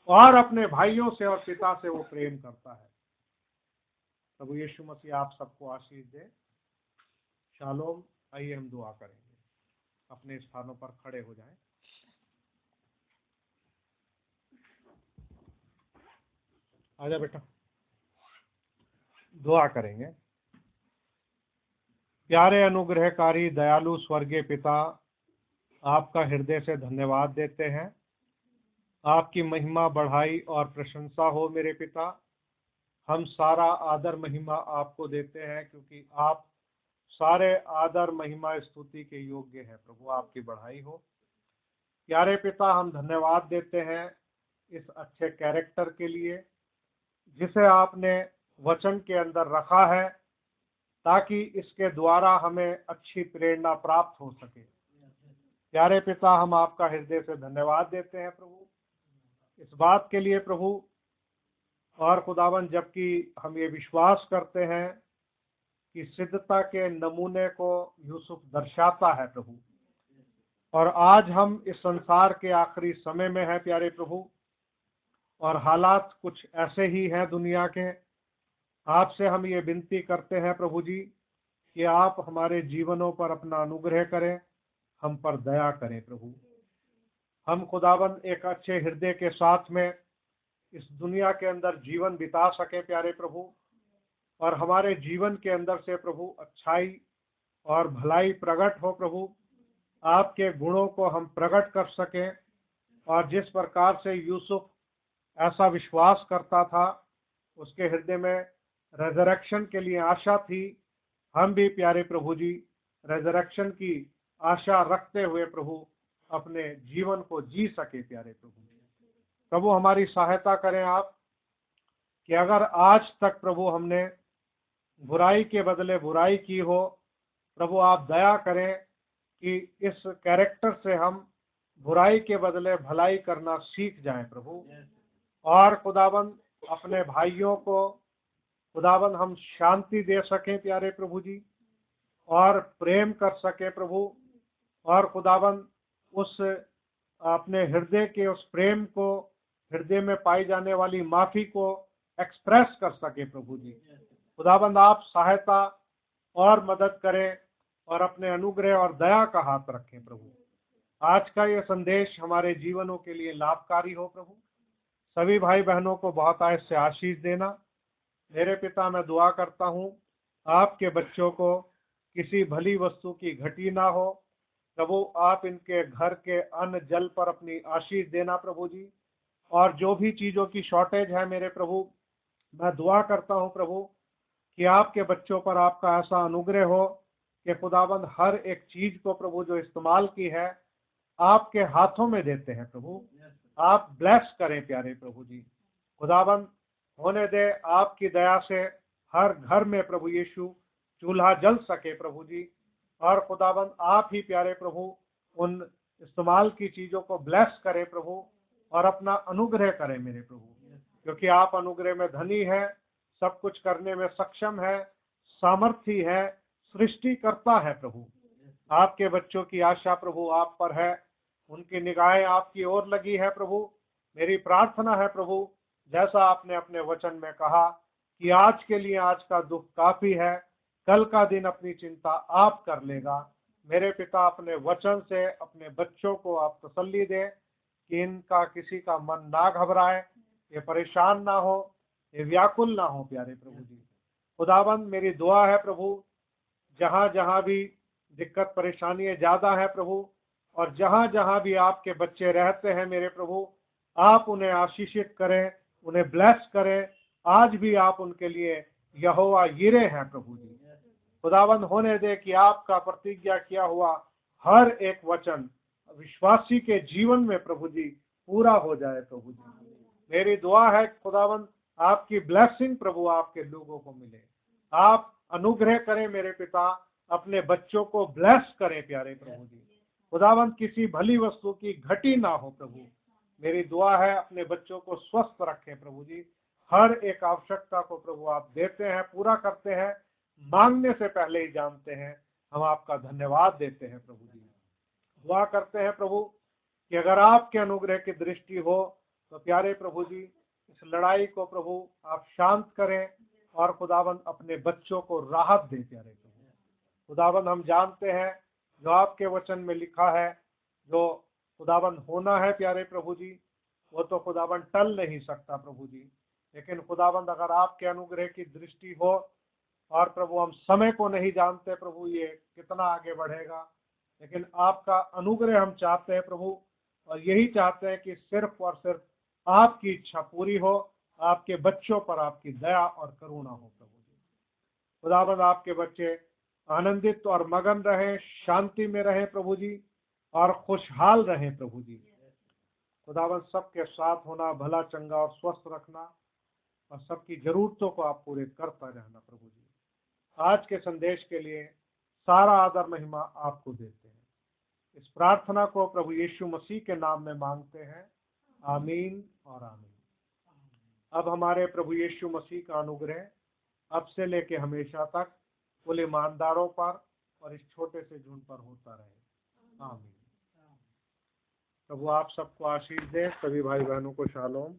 और अपने भाइयों से और पिता से वो प्रेम करता है। प्रभु यीशु मसीह आप सबको आशीष दे। शालोम। आइए हम दुआ करेंगे, अपने स्थानों पर खड़े हो जाएं। आजा बेटा, दुआ करेंगे। प्यारे अनुग्रहकारी दयालु स्वर्गीय पिता, आपका हृदय से धन्यवाद देते हैं। आपकी महिमा बढ़ाई और प्रशंसा हो मेरे पिता। हम सारा आदर महिमा आपको देते हैं, क्योंकि आप सारे आदर महिमा स्तुति के योग्य हैं। प्रभु आपकी बढ़ाई हो। प्यारे पिता, हम धन्यवाद देते हैं इस अच्छे कैरेक्टर के लिए जिसे आपने वचन के अंदर रखा है, ताकि इसके द्वारा हमें अच्छी प्रेरणा प्राप्त हो सके। प्यारे पिता, हम आपका हृदय से धन्यवाद देते हैं प्रभु इस बात के लिए प्रभु। और खुदावन, जबकि हम ये विश्वास करते हैं कि सिद्धता के नमूने को यूसुफ दर्शाता है प्रभु, और आज हम इस संसार के आखिरी समय में हैं प्यारे प्रभु, और हालात कुछ ऐसे ही हैं दुनिया के। आपसे हम ये विनती करते हैं प्रभु जी कि आप हमारे जीवनों पर अपना अनुग्रह करें, हम पर दया करें प्रभु। हम खुदावन एक अच्छे हृदय के साथ में इस दुनिया के अंदर जीवन बिता सके प्यारे प्रभु, और हमारे जीवन के अंदर से प्रभु अच्छाई और भलाई प्रकट हो प्रभु। आपके गुणों को हम प्रकट कर सकें, और जिस प्रकार से यूसुफ ऐसा विश्वास करता था, उसके हृदय में रेजरेक्शन के लिए आशा थी। हम भी प्यारे प्रभु जी रेजरेक्शन की आशा रखते हुए प्रभु अपने जीवन को जी सके प्यारे प्रभु। प्रभु हमारी सहायता करें आप, कि अगर आज तक प्रभु हमने बुराई के बदले बुराई की हो, प्रभु आप दया करें कि इस कैरेक्टर से हम बुराई के बदले भलाई करना सीख जाएं प्रभु। और खुदाबंद अपने भाइयों को खुदाबंद हम शांति दे सकें प्यारे प्रभु जी, और प्रेम कर सके प्रभु। और खुदाबंद उस अपने हृदय के उस प्रेम को, हृदय में पाई जाने वाली माफी को एक्सप्रेस कर सके प्रभु जी। खुदाबंद आप सहायता और मदद करें, और अपने अनुग्रह और दया का हाथ रखें प्रभु। आज का ये संदेश हमारे जीवनों के लिए लाभकारी हो प्रभु। सभी भाई बहनों को बहुत आयत से आशीष देना। मेरे पिता, मैं दुआ करता हूँ आपके बच्चों को किसी भली वस्तु की घटी ना हो प्रभु। आप इनके घर के अन्न जल पर अपनी आशीष देना प्रभु जी। और जो भी चीजों की शॉर्टेज है मेरे प्रभु, मैं दुआ करता हूँ प्रभु कि आपके बच्चों पर आपका ऐसा अनुग्रह हो कि खुदाबंद हर एक चीज को प्रभु जो इस्तेमाल की है आपके हाथों में देते हैं प्रभु। आप ब्लेस करें प्यारे प्रभु जी। खुदाबंद होने दे आपकी दया से हर घर में प्रभु यीशु चूल्हा जल सके प्रभु जी। और खुदाबंद आप ही प्यारे प्रभु उन इस्तेमाल की चीजों को ब्लेस करें प्रभु, और अपना अनुग्रह करें मेरे प्रभु, क्योंकि आप अनुग्रह में धनी है, सब कुछ करने में सक्षम है, सामर्थी है, सृष्टि करता है प्रभु। आपके बच्चों की आशा प्रभु आप पर है, उनकी निगाहें आपकी ओर लगी है प्रभु। मेरी प्रार्थना है प्रभु, जैसा आपने अपने वचन में कहा कि आज के लिए आज का दुख काफी है, कल का दिन अपनी चिंता आप कर लेगा। मेरे पिता, अपने वचन से अपने बच्चों को आप तसल्ली दें कि इनका किसी का मन ना घबराए, ये परेशान ना हो, ये व्याकुल ना हो प्यारे प्रभु जी। खुदाबंद मेरी दुआ है प्रभु, जहां जहां भी दिक्कत परेशानी ज्यादा है प्रभु, और जहां जहां भी आपके बच्चे रहते हैं मेरे प्रभु, आप उन्हें आशीषित करें, उन्हें ब्लेस करें। आज भी आप उनके लिए यहोवा यिरे हैं प्रभु जी। खुदावंद होने दे कि आपका प्रतिज्ञा किया हुआ हर एक वचन विश्वासी के जीवन में प्रभु जी पूरा हो जाए प्रभु जी। मेरी दुआ है खुदावंद, आपकी ब्लेसिंग प्रभु आपके लोगों को मिले। आप अनुग्रह करें मेरे पिता, अपने बच्चों को ब्लेस करें प्यारे प्रभु जी। खुदावंद किसी भली वस्तु की घटी ना हो प्रभु। मेरी दुआ है अपने बच्चों को स्वस्थ रखें प्रभु जी। हर एक आवश्यकता को प्रभु आप देते हैं, पूरा करते हैं, मांगने से पहले ही जानते हैं। हम आपका धन्यवाद देते हैं प्रभु जी। दुआ करते हैं प्रभु कि अगर आपके अनुग्रह की दृष्टि हो तो प्यारे प्रभु जी, इस लड़ाई को प्रभु आप शांत करें और खुदावंद अपने बच्चों को राहत दे प्यारे प्रभु। खुदावंद हम जानते हैं जो आपके वचन में लिखा है, जो खुदावंद होना है प्यारे प्रभु जी, वो तो खुदावंद टल नहीं सकता प्रभु जी। लेकिन खुदावंद अगर आपके अनुग्रह की दृष्टि हो, और प्रभु हम समय को नहीं जानते प्रभु ये कितना आगे बढ़ेगा, लेकिन आपका अनुग्रह हम चाहते हैं प्रभु, और यही चाहते हैं कि सिर्फ और सिर्फ आपकी इच्छा पूरी हो, आपके बच्चों पर आपकी दया और करुणा हो प्रभु जी। खुदावंद आपके बच्चे आनंदित और मगन रहें, शांति में रहें प्रभु जी, और खुशहाल रहें प्रभु जी। खुदावंद सबके साथ होना, भला चंगा और स्वस्थ रखना, और सबकी जरूरतों को आप पूरे करता रहना प्रभु जी। आज के संदेश के लिए सारा आदर महिमा आपको देते हैं। इस प्रार्थना को प्रभु यीशु मसीह के नाम में मांगते हैं, आमीन और आमीन। अब हमारे प्रभु यीशु मसीह का अनुग्रह अब से लेके हमेशा तक कुल ईमानदारों पर और इस छोटे से झुंड पर होता रहे, आमीन। प्रभु आप सबको आशीष दे। सभी भाई बहनों को शालोम।